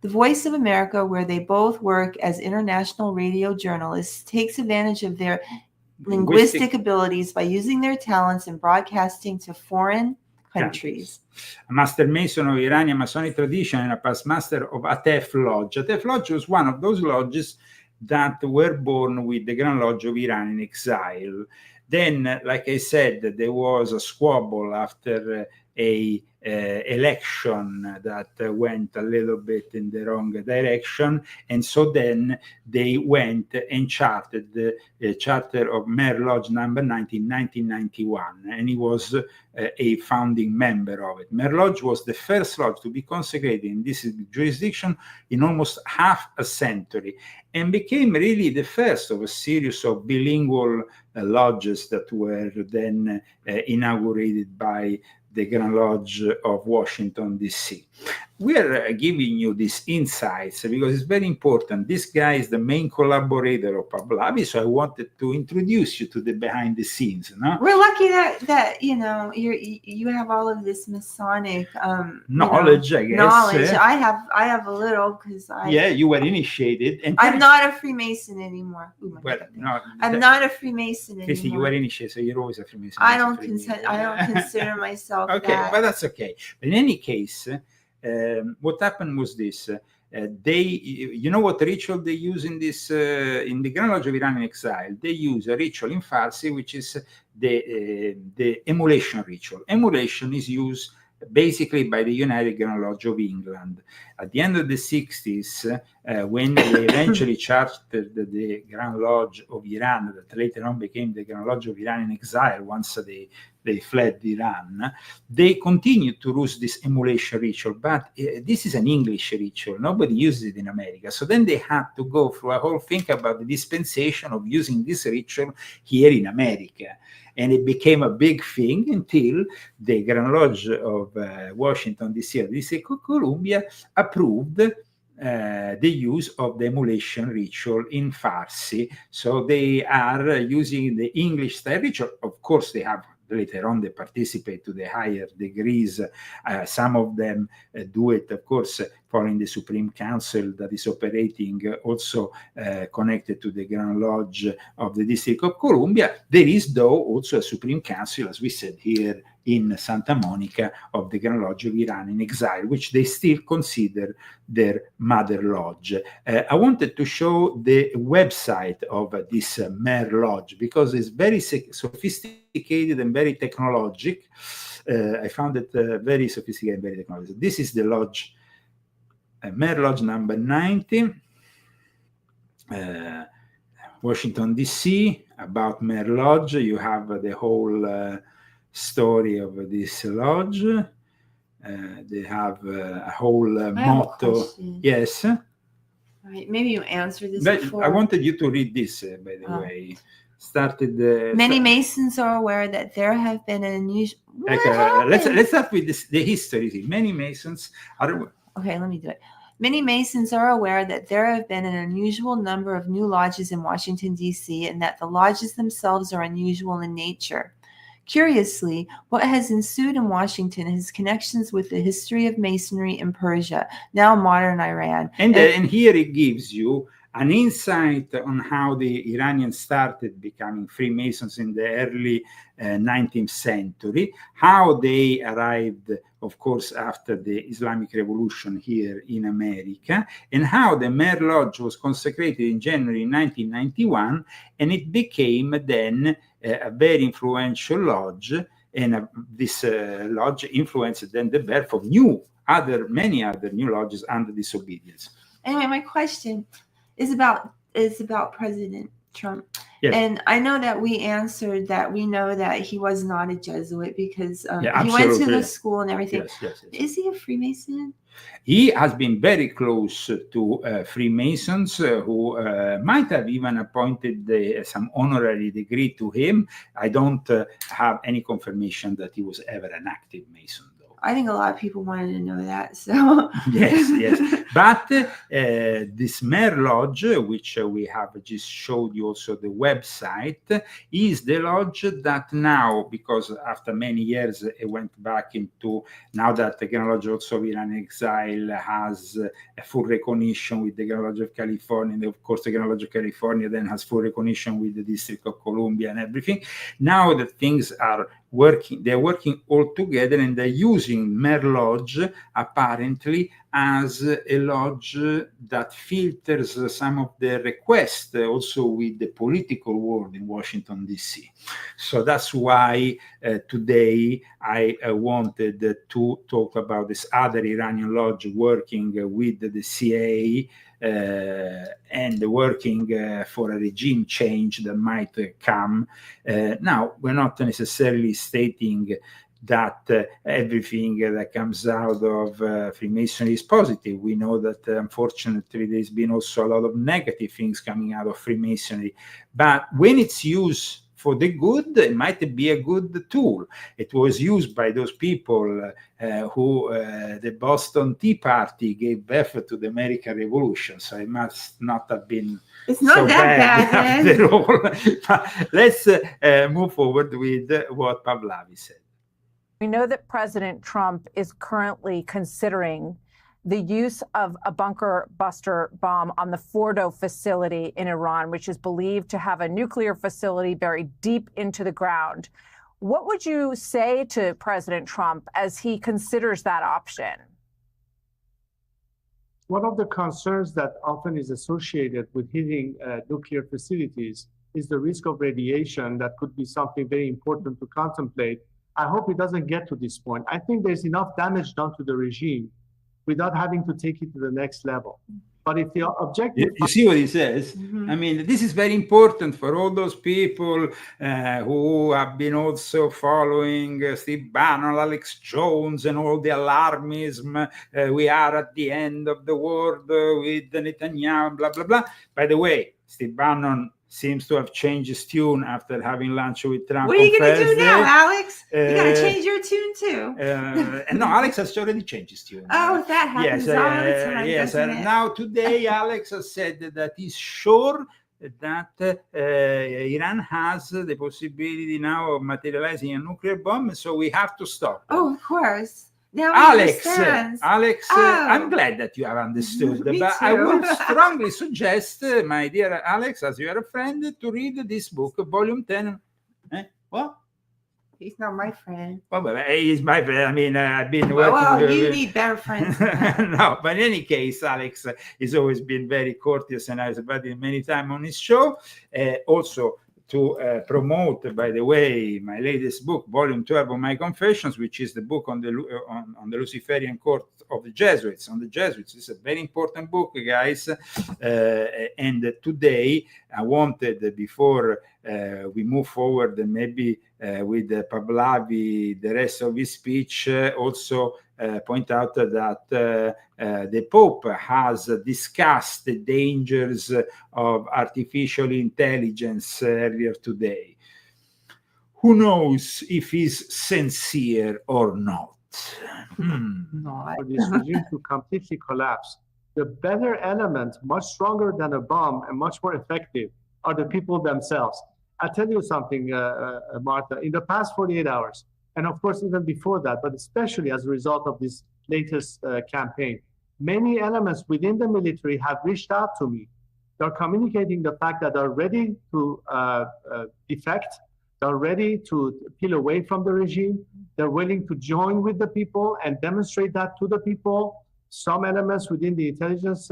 The Voice of America, where they both work as international radio journalists, takes advantage of their linguistic abilities by using their talents in broadcasting to foreign countries. A Master Mason of Iranian Masonic tradition and a past master of Atef Lodge. Atef Lodge was one of those lodges that were born with the Grand Lodge of Iran in exile. Then, like I said, there was a squabble after a election that went a little bit in the wrong direction, and so then they went and chartered the charter of Mer Lodge number 90 in 1991, and he was a founding member of it. Mer Lodge was the first lodge to be consecrated in this jurisdiction in almost half a century, and became really the first of a series of bilingual lodges that were then inaugurated by the Grand Lodge of Washington, D.C. We are giving you these insights because it's very important. This guy is the main collaborator of Pahlavi, so I wanted to introduce you to the behind the scenes. No? We're lucky that you have all of this Masonic knowledge, I guess. Knowledge. I have a little because you were initiated. And I'm not a Freemason anymore. I'm not a Freemason anymore. Christy, you were initiated, so you're always a Freemason. I don't consider myself okay, but that's okay. But in any case, what happened was this. You know what ritual they use in this in the Grand Lodge of Iran in Exile? They use a ritual in Farsi, which is the emulation ritual. Emulation is used basically by the United Grand Lodge of England. At the end of the 60s, when they eventually chartered the Grand Lodge of Iran, that later on became the Grand Lodge of Iran in Exile once they fled Iran, they continued to use this emulation ritual, but this is an English ritual. Nobody uses it in America. So then they had to go through a whole thing about the dispensation of using this ritual here in America. And it became a big thing until the Grand Lodge of Washington, D.C., or District of Columbia, approved the use of the emulation ritual in Farsi. So they are using the English style ritual. Of course, they have later on, they participate to the higher degrees. Some of them do it, of course, following the Supreme Council that is operating also connected to the Grand Lodge of the District of Columbia. There is, though, also a Supreme Council, as we said here, in Santa Monica of the Grand Lodge of Iran in Exile, which they still consider their mother lodge. I wanted to show the website of this Mer Lodge because it's very sophisticated and very technologic. I found it very sophisticated and very technological. This is the lodge, Mer Lodge number 90, Washington, D.C. About Mer Lodge, you have the whole story of this lodge. They have a whole motto. Yes. All right, maybe you answered this before. I wanted you to read this, by the way. Many Masons are aware that there have been an unusual. Let's start with this, the history. Many Masons are. Okay, let me do it. Many Masons are aware that there have been an unusual number of new lodges in Washington, D.C., and that the lodges themselves are unusual in nature. Curiously, what has ensued in Washington has connections with the history of Masonry in Persia, now modern Iran. And here it gives you an insight on how the Iranians started becoming Freemasons in the early 19th century, how they arrived, of course, after the Islamic Revolution here in America, and how the Mer Lodge was consecrated in January 1991, and it became then a very influential lodge, and this lodge influenced then the birth of many other new lodges under disobedience. Anyway, my question is about President Trump. Yes. And I know that we answered that we know that he was not a Jesuit because he went to the school and everything. Yes. Is he a Freemason? He has been very close to Freemasons who might have even appointed some honorary degree to him. I don't have any confirmation that he was ever an active Mason. I think a lot of people wanted to know that. So yes. But this Mer Lodge, which we have just showed you also the website, is the lodge that now, because after many years it went back into, now that the Grand Lodge also of Iran Exile has a full recognition with the Grand Lodge of California, and of course the Grand Lodge of California then has full recognition with the District of Columbia and everything. Now that things are working, they're working all together, and they're using Mer Lodge apparently as a lodge that filters some of the requests also with the political world in Washington, D.C. So that's why today I wanted to talk about this other Iranian lodge working with the C.I.A. And working for a regime change that might come. Now, we're not necessarily stating that everything that comes out of Freemasonry is positive. We know that unfortunately there's been also a lot of negative things coming out of Freemasonry. But when it's used for the good, it might be a good tool. It was used by those people who the Boston Tea Party gave birth to the American Revolution. So it must not have been it's not so that bad after all. Let's move forward with what Pahlavi said. We know that President Trump is currently considering the use of a bunker buster bomb on the Fordo facility in Iran, which is believed to have a nuclear facility buried deep into the ground. What would you say to President Trump as he considers that option? One of the concerns that often is associated with hitting nuclear facilities is the risk of radiation. That could be something very important to contemplate. I hope it doesn't get to this point. I think there's enough damage done to the regime without having to take it to the next level. But if the objective... You see what he says? Mm-hmm. I mean, this is very important for all those people who have been also following Steve Bannon, Alex Jones, and all the alarmism. We are at the end of the world with Netanyahu, blah, blah, blah. By the way, Steve Bannon seems to have changed his tune after having lunch with Trump. What are you going to do now, Alex? You got to change your tune too. No, Alex has already changed his tune. Oh, that happens all the time. Yes, and now today Alex has said that he's sure that Iran has the possibility now of materializing a nuclear bomb, so we have to stop. Oh, of course. Now he Alex, understands. I'm glad that you have understood, Me but I too. would strongly suggest, my dear Alex, as you are a friend, to read this book, Volume 10. What? He's not my friend. Well, but he's my friend. I mean, I've been working Well, with... you need better friends than that. No, but in any case, Alex has always been very courteous, and I've invited many times on his show. Also, to promote, by the way, my latest book, Volume 12 of My Confessions, which is the book on the Luciferian court of the Jesuits. On the Jesuits, it's a very important book, guys. And today, I wanted, before we move forward, maybe with Pahlavi, the rest of his speech, also point out that the Pope has discussed the dangers of artificial intelligence earlier today. Who knows if he's sincere or not? For this regime to completely collapse, the better element, much stronger than a bomb and much more effective, are the people themselves. I'll tell you something, Martha. In the past 48 hours, and of course even before that, but especially as a result of this latest campaign, many elements within the military have reached out to me. They're communicating the fact that they're ready to defect, they're ready to peel away from the regime, they're willing to join with the people and demonstrate that to the people. Some elements within the intelligence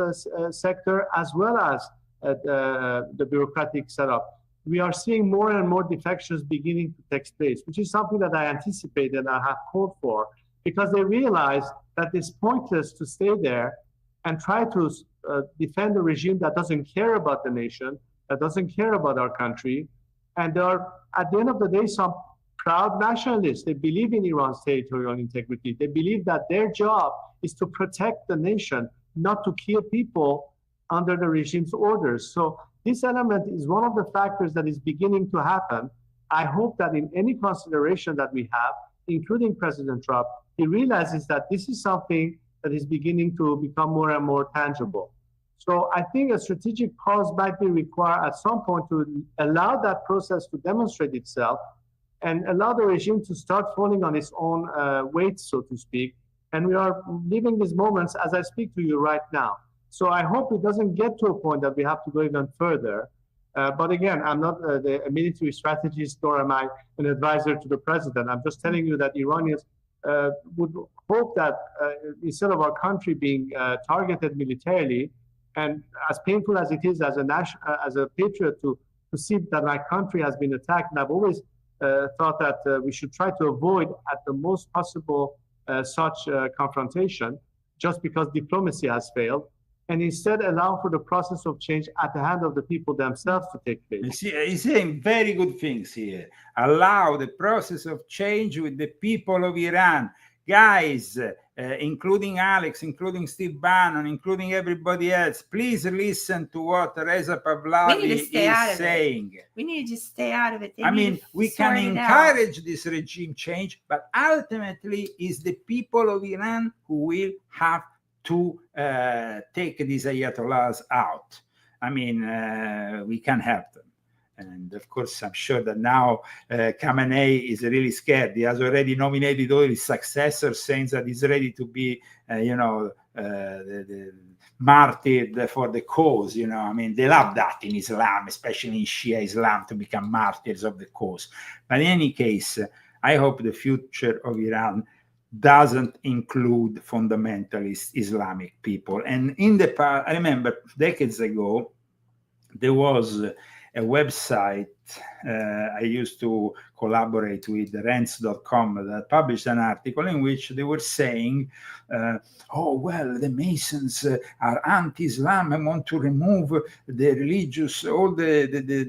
sector, as well as the bureaucratic setup. We are seeing more and more defections beginning to take place, which is something that I anticipated and I have called for, because they realize that it's pointless to stay there and try to defend a regime that doesn't care about the nation, that doesn't care about our country. And there are, at the end of the day, some proud nationalists. They believe in Iran's territorial integrity. They believe that their job is to protect the nation, not to kill people under the regime's orders. So this element is one of the factors that is beginning to happen. I hope that in any consideration that we have, including President Trump, he realizes that this is something that is beginning to become more and more tangible. So I think a strategic pause might be required at some point to allow that process to demonstrate itself and allow the regime to start falling on its own weight, so to speak. And we are living these moments as I speak to you right now. So I hope it doesn't get to a point that we have to go even further. But again, I'm not a military strategist, nor am I an advisor to the president. I'm just telling you that Iranians would hope that instead of our country being targeted militarily, and as painful as it is as a patriot to see that my country has been attacked, and I've always thought that we should try to avoid at the most possible such confrontation, just because diplomacy has failed, and instead allow for the process of change at the hand of the people themselves to take place. He's saying very good things here. Allow the process of change with the people of Iran. Guys, including Alex, including Steve Bannon, including everybody else, please listen to what Reza Pahlavi is saying. We need to just stay out of it. I mean, we can encourage this regime change, but ultimately it's the people of Iran who will have to take these ayatollahs out. I mean, we can help them. And of course, I'm sure that now Khamenei is really scared. He has already nominated all his successors, saying that he's ready to be, martyred for the cause. I mean, they love that in Islam, especially in Shia Islam, to become martyrs of the cause. But in any case, I hope the future of Iran doesn't include fundamentalist Islamic people. And in the past, I remember decades ago, there was a website I used to collaborate with, Rents.com, that published an article in which they were saying, the Masons are anti-Islam and want to remove all the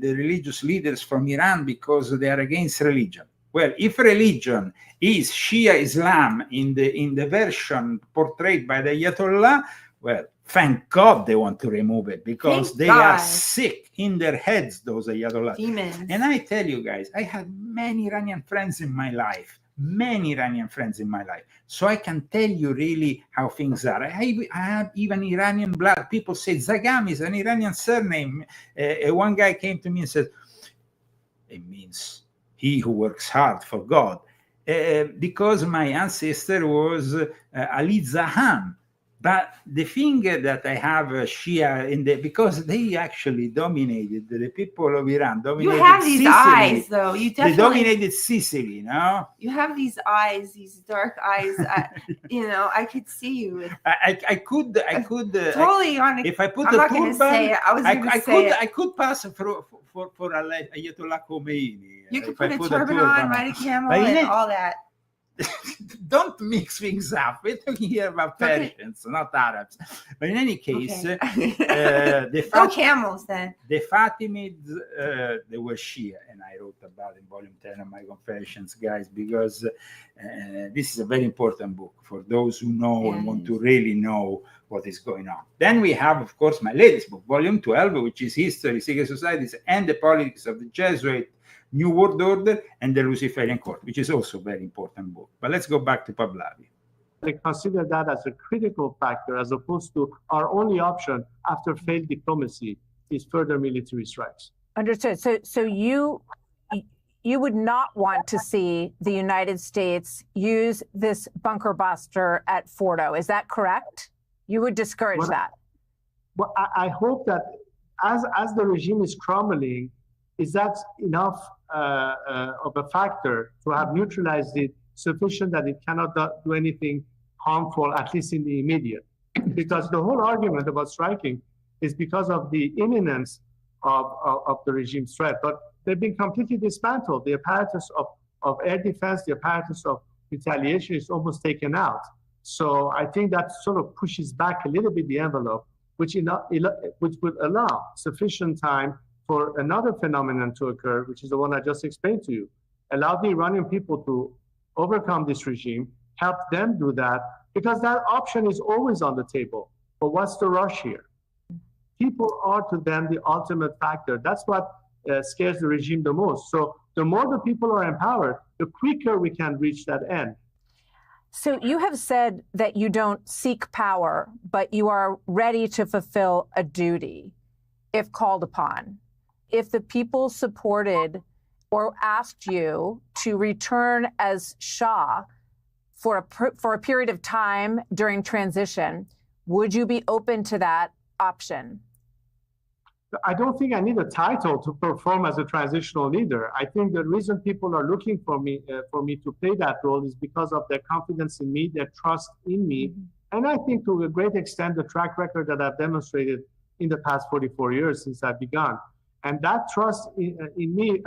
religious leaders from Iran because they are against religion. Well, if religion is Shia Islam in the version portrayed by the Ayatollah, well, thank God they want to remove it, because they are sick in their heads, those Ayatollah. Demons. And I tell you guys, I had many Iranian friends in my life. So I can tell you really how things are. I have even Iranian blood. People say Zagami is an Iranian surname. One guy came to me and said, it means he who works hard for God. because my ancestor was Ali Zaham. But the thing that I have Shia because they actually dominated, the people of Iran dominated You have these Sicily. eyes, though. You They definitely dominated Sicily, no? You have these eyes, these dark eyes. I could see you with I could totally on. If I put I'm a not going to turban, say it. I was going to say it. I could pass for Ayatollah Khomeini. You could if I put a turban on, ride a camel, But and all that. Don't mix things up. We're talking here about Persians, not Arabs. But in any case, No camels then. The Fatimids, they were Shia, and I wrote about in volume 10 of my Confessions, guys, because this is a very important book for those who know and want to really know what is going on. Then we have, of course, my latest book, volume 12, which is History, Secret Societies, and the Politics of the Jesuit New World Order and the Luciferian Court, which is also a very important book. But let's go back to Pahlavi. They consider that as a critical factor, as opposed to our only option after failed diplomacy is further military strikes. Understood. So you would not want to see the United States use this bunker buster at Fordo. Is that correct? You would discourage that. Well, I hope that as the regime is crumbling, is that enough of a factor to have neutralized it sufficient that it cannot do anything harmful, at least in the immediate? Because the whole argument about striking is because of the imminence of the regime's threat. But they've been completely dismantled. The apparatus of air defense, the apparatus of retaliation is almost taken out. So I think that sort of pushes back a little bit the envelope, which would allow sufficient time for another phenomenon to occur, which is the one I just explained to you. Allow the Iranian people to overcome this regime, help them do that, because that option is always on the table. But what's the rush here? People are to them the ultimate factor. That's what scares the regime the most. So the more the people are empowered, the quicker we can reach that end. So you have said that you don't seek power, but you are ready to fulfill a duty if called upon. If the people supported or asked you to return as Shah for a period of time during transition, would you be open to that option? I don't think I need a title to perform as a transitional leader. I think the reason people are looking for me to play that role is because of their confidence in me, their trust in me, and I think to a great extent the track record that I've demonstrated in the past 44 years since I've begun. And that trust in me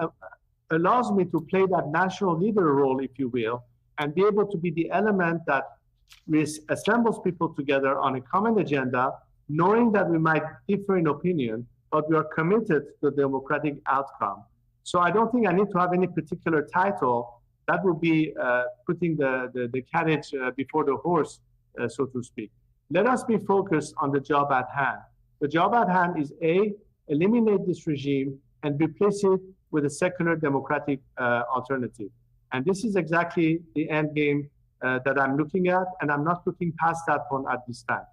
allows me to play that national leader role, if you will, and be able to be the element that assembles people together on a common agenda, knowing that we might differ in opinion, but we are committed to the democratic outcome. So I don't think I need to have any particular title. That would be putting the carriage before the horse, so to speak. Let us be focused on the job at hand. The job at hand is A, eliminate this regime and replace it with a secular democratic alternative. And this is exactly the end game that I'm looking at, and I'm not looking past that one at this time.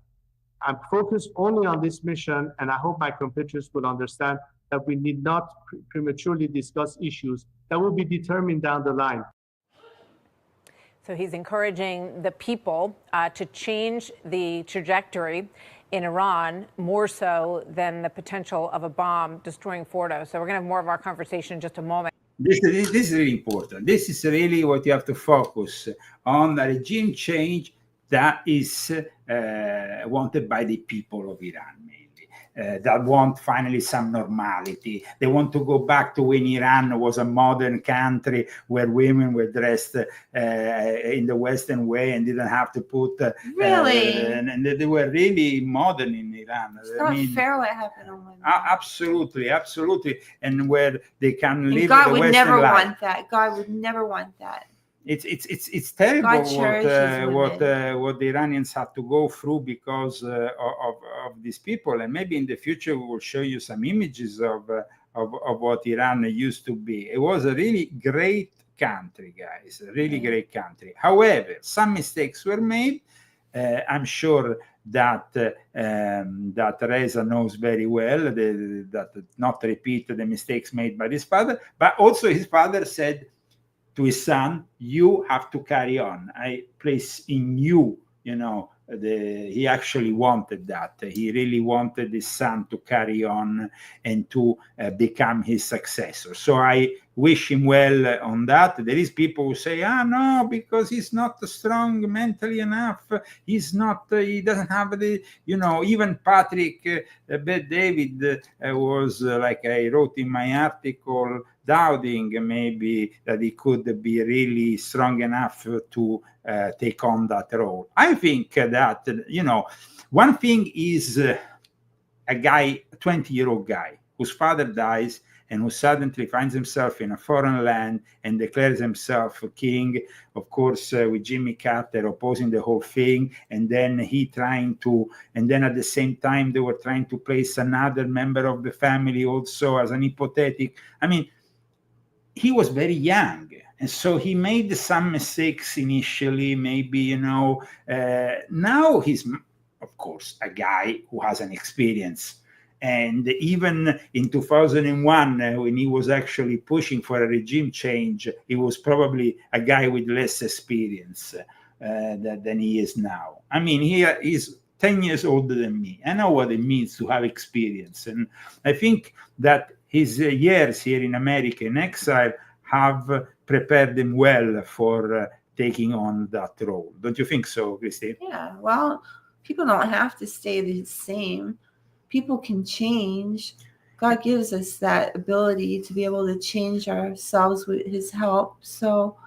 I'm focused only on this mission, and I hope my compatriots will understand that we need not prematurely discuss issues that will be determined down the line. So he's encouraging the people to change the trajectory in Iran more so than the potential of a bomb destroying Fordo. So we're going to have more of our conversation in just a moment. This is really important. This is really what you have to focus on, a regime change that is wanted by the people of Iran, mainly, that want finally some normality. They want to go back to when Iran was a modern country where women were dressed in the Western way and didn't have to put... Really? And they were really modern in Iran. It's not fair what happened on women. Absolutely, absolutely. And where they can live God the would Western never life. want that. God would never want that. It's terrible what the Iranians have to go through because of these people, and maybe in the future we will show you some images of what Iran used to be. It was a really great country, guys, a really great country. However, some mistakes were made. I'm sure that Reza knows very well that not repeat the mistakes made by his father, but also his father said, to his son, you have to carry on. I place in you, he actually wanted that. He really wanted his son to carry on and to become his successor. So I wish him well on that. There is people who say, no, because he's not strong mentally enough. He's not, he doesn't have the, even Patrick David was, like I wrote in my article, doubting maybe that he could be really strong enough to take on that role. I think that, one thing is a guy, a 20-year-old guy, whose father dies and who suddenly finds himself in a foreign land and declares himself king, of course, with Jimmy Carter opposing the whole thing, and then and then at the same time they were trying to place another member of the family also as an hypothetic. I mean, he was very young, and so he made some mistakes initially, maybe, now he's, of course, a guy who has an experience. And even in 2001, when he was actually pushing for a regime change, he was probably a guy with less experience than he is now. I mean, he is 10 years older than me. I know what it means to have experience. And I think that his years here in America in exile have prepared him well for taking on that role. Don't you think so, Christine? Yeah, well, people don't have to stay the same. People can change. God gives us that ability to be able to change ourselves with his help. So,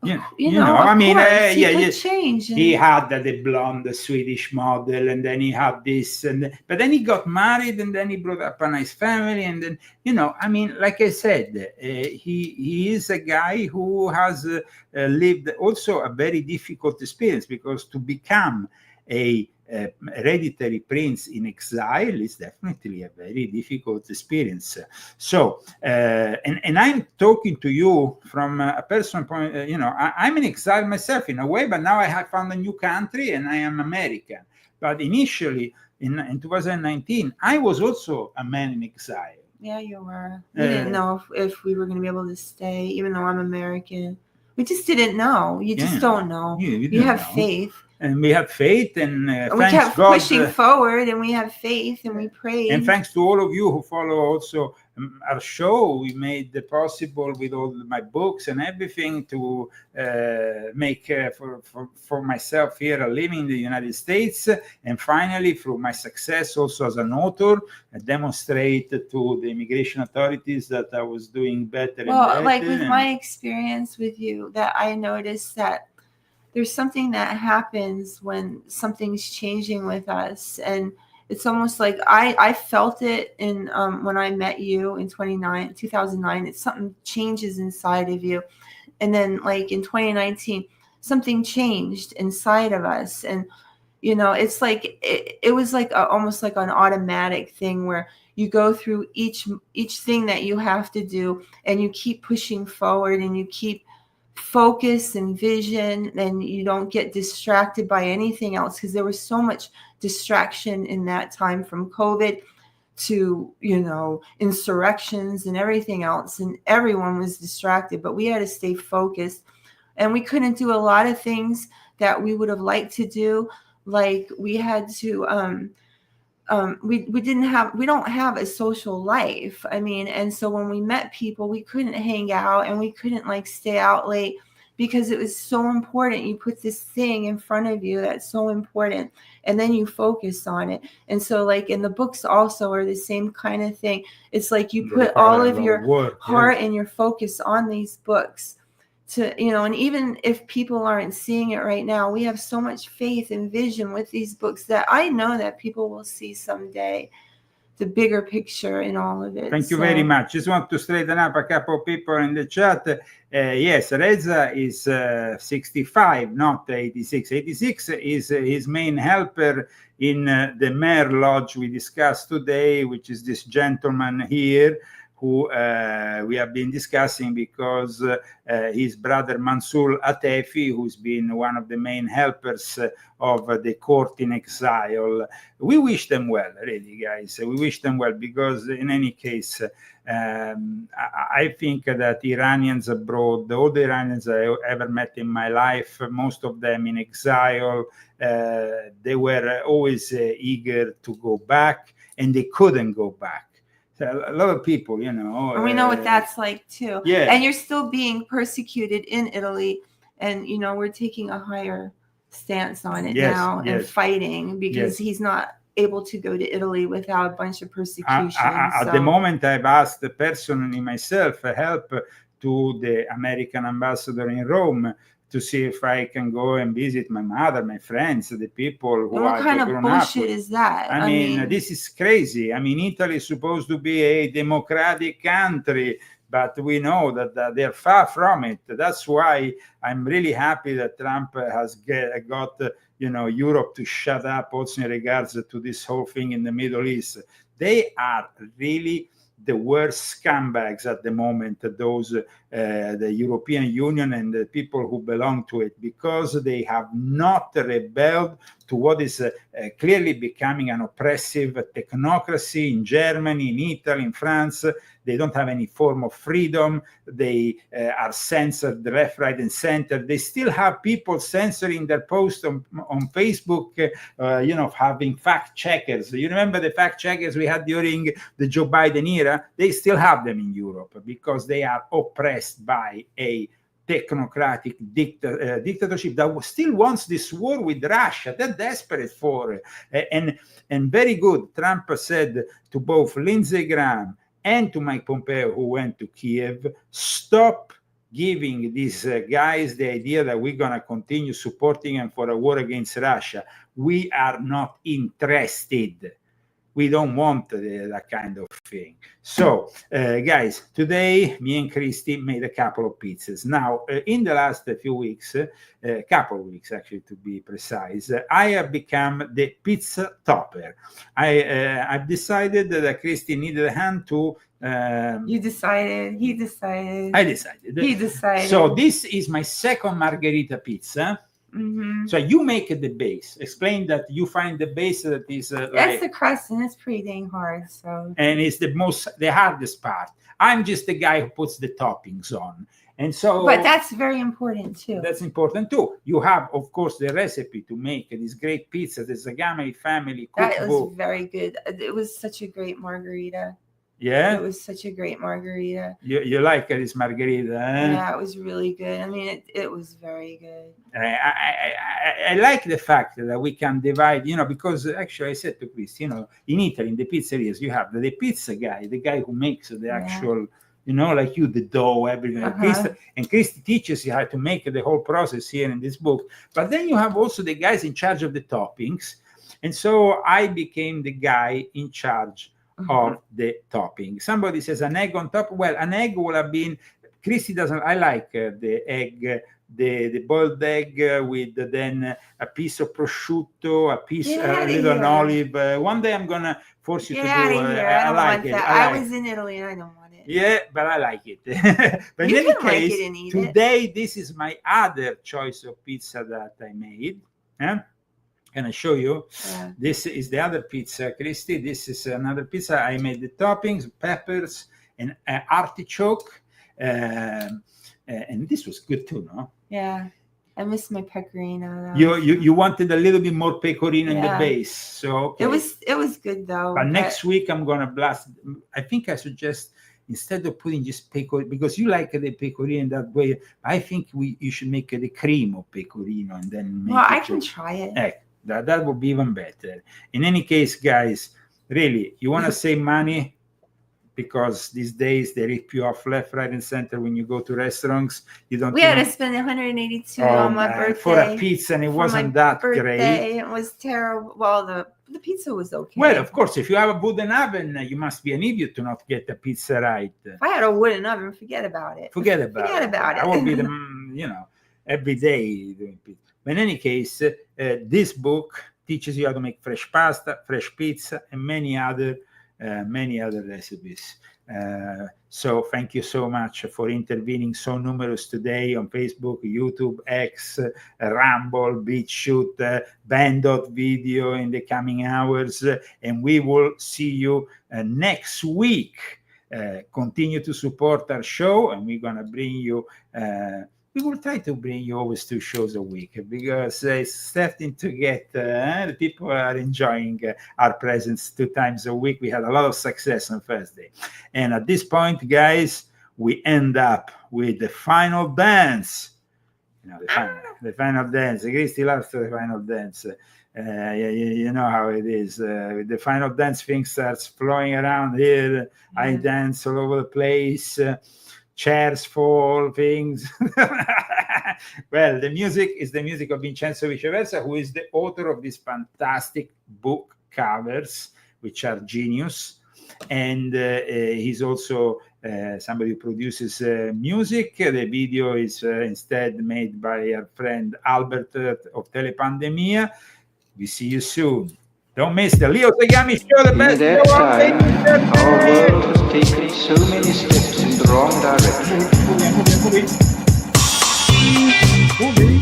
I mean, change. He had the blonde Swedish model, and then he had this, but then he got married, and then he brought up a nice family, and then, I mean, like I said, he is a guy who has lived also a very difficult experience, because to become a hereditary prince in exile is definitely a very difficult experience. So, and I'm talking to you from a personal point. I'm in exile myself in a way, but now I have found a new country and I am American. But initially, in 2019, I was also a man in exile. Yeah, you were. We didn't know if we were going to be able to stay, even though I'm American. We just didn't know. You just don't know. You have faith. And we have faith, and we kept pushing forward, and we have faith, and we prayed. And thanks to all of you who follow also our show, we made it possible with all my books and everything to make for myself here a living in the United States, and finally through my success also as an author, I demonstrate to the immigration authorities that I was doing better. Well, like with my experience with you, that I noticed that there's something that happens when something's changing with us, and it's almost like I felt it in when I met you in 2009. It's something changes inside of you, and then like in 2019, something changed inside of us, and it's like it was like almost like an automatic thing where you go through each thing that you have to do, and you keep pushing forward, and you keep focus and vision, and you don't get distracted by anything else, because there was so much distraction in that time, from COVID to insurrections and everything else, and everyone was distracted, but we had to stay focused, and we couldn't do a lot of things that we would have liked to do. Like we had to we don't have a social life. I mean, and so when we met people, we couldn't hang out, and we couldn't like stay out late, because it was so important. You put this thing in front of you that's so important, and then you focus on it. And so like in the books also are the same kind of thing. It's like you put all of your heart and your focus on these books. And even if people aren't seeing it right now, we have so much faith and vision with these books that I know that people will see someday the bigger picture in all of it. Thank you very much. Just want to straighten up a couple of people in the chat. Yes, Reza is 65, not 86. 86 is his main helper in the Mare Lodge we discussed today, which is this gentleman here, who we have been discussing because his brother Mansour Atefi, who's been one of the main helpers of the court in exile. We wish them well, really, guys. We wish them well because, in any case, I think that Iranians abroad, all the Iranians I ever met in my life, most of them in exile, they were always eager to go back, and they couldn't go back. So a lot of people, you know. And we know what that's like too. Yeah. And you're still being persecuted in Italy, and you know we're taking a higher stance on it now and fighting because he's not able to go to Italy without a bunch of persecution. At the moment, I've asked personally myself help to the American ambassador in Rome to see if I can go and visit my mother, my friends, the people who what are kind of grown bullshit up. is that? I mean, this is crazy. I mean, Italy is supposed to be a democratic country, but we know that they're far from it. That's why I'm really happy that Trump has got Europe to shut up also in regards to this whole thing in the Middle East. They are really the worst scumbags at the moment, those the European Union and the people who belong to it, because they have not rebelled to what is clearly becoming an oppressive technocracy in Germany, in Italy, in France. They don't have any form of freedom. They are censored left, right, and center. They still have people censoring their posts on Facebook, having fact checkers. You remember the fact checkers we had during the Joe Biden era? They still have them in Europe because they are oppressed by a technocratic dictatorship that still wants this war with Russia. They're desperate for it. And very good. Trump said to both Lindsey Graham and to Mike Pompeo, who went to Kiev, stop giving these guys the idea that we're going to continue supporting them for a war against Russia. We are not interested. We don't want that kind of thing. So, guys, today me and Christy made a couple of pizzas. Now, in the last few weeks, couple of weeks actually to be precise, I have become the pizza topper. I've decided that Christy needed a hand to... You decided, he decided. I decided. He decided. So this is my second margherita pizza. Mm-hmm. So you make the base. Explain that you find the base that is that's the crust, and it's pretty dang hard. So and it's the hardest part. I'm just the guy who puts the toppings on, and so. But that's very important too. That's important too. You have, of course, the recipe to make this great pizza. The Zagami family cookbook. That was very good. It was such a great margarita. Yeah, it was such a great margarita. You like this margarita? Eh? Yeah, it was really good. I mean, it was very good. I like the fact that we can divide, because actually I said to Chris, in Italy, in the pizzerias, you have the pizza guy, the guy who makes the actual, like you, the dough, everything. And Christy teaches you how to make the whole process here in this book. But then you have also the guys in charge of the toppings. And so I became the guy in charge of the topping. Somebody says an egg on top. Well, an egg will have been. Christy doesn't. I like the egg, the boiled egg with then a piece of prosciutto, a piece, a little olive. One day I'm gonna force you to do. I like it. I was in Italy and I don't want it. Yeah, but I like it. But you in any can case, like it and eat today this is my other choice of pizza that I made. Can I show you? Yeah. This is the other pizza, Christy. This is another pizza. I made the toppings, peppers, and artichoke. And this was good too, no? Yeah. I miss my pecorino. You wanted a little bit more pecorino in the base. So okay. It was good though. But next week I'm gonna blast. I think I suggest instead of putting just pecorino, because you like the pecorino in that way, I think you should make the cream of pecorino and then make I can try it. That would be even better. In any case, guys, really, you want to save money because these days they rip you off left, right, and center when you go to restaurants. You don't. We had to spend $182 on my birthday for a pizza, and it wasn't that great. It was terrible. Well, the pizza was okay. Well, of course, if you have a wooden oven, you must be an idiot to not get the pizza right. If I had a wooden oven, forget about it. Forget about it. I will be every day doing pizza. But in any case, this book teaches you how to make fresh pasta, fresh pizza, and many other many other recipes. So thank you so much for intervening so numerous today on Facebook, YouTube, X, Rumble, BitChute, Band.video in the coming hours. And we will see you next week. Continue to support our show, and we're going to bring you we will try to bring you always 2 shows a week, because it's starting to get the people are enjoying our presence 2 times a week. We had a lot of success on Thursday, and at this point, guys, we end up with the final dance. You know, the final dance. Christy loves the final dance. You know how it is. The final dance thing starts flowing around here. I dance all over the place. Chairs fall, things. Well, the music is the music of Vincenzo Viceversa, who is the author of these fantastic book covers, which are genius. And he's also somebody who produces music. The video is instead made by our friend Albert of Telepandemia. We see you soon. Don't miss the Leo Zagami Show, the best In show on that time, Facebook. our world has taken so many steps in the wrong direction. Moving.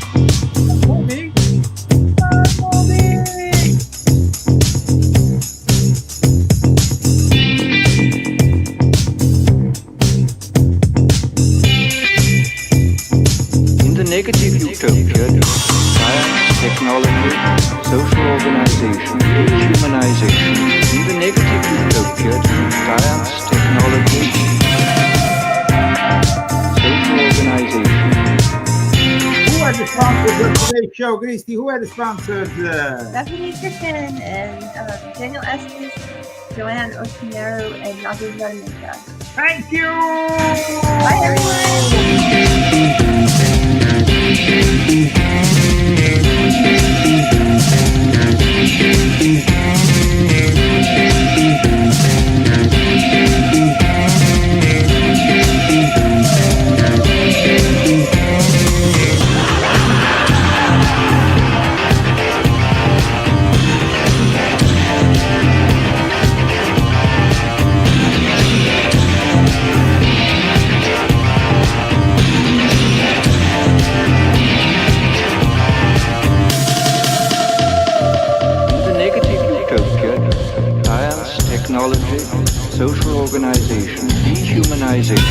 In the negative utopia, science, technology, social organization, dehumanization. In the negative utopia, science, technology, social organization. Who are the sponsors of today's show, Christy? Who are the sponsors? Stephanie Griffin and Daniel Estes, Joanne Osinero, and Nadia Zarminka. Thank you! Bye, technology, social organization, dehumanization.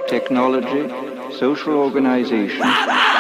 Technology, social organization.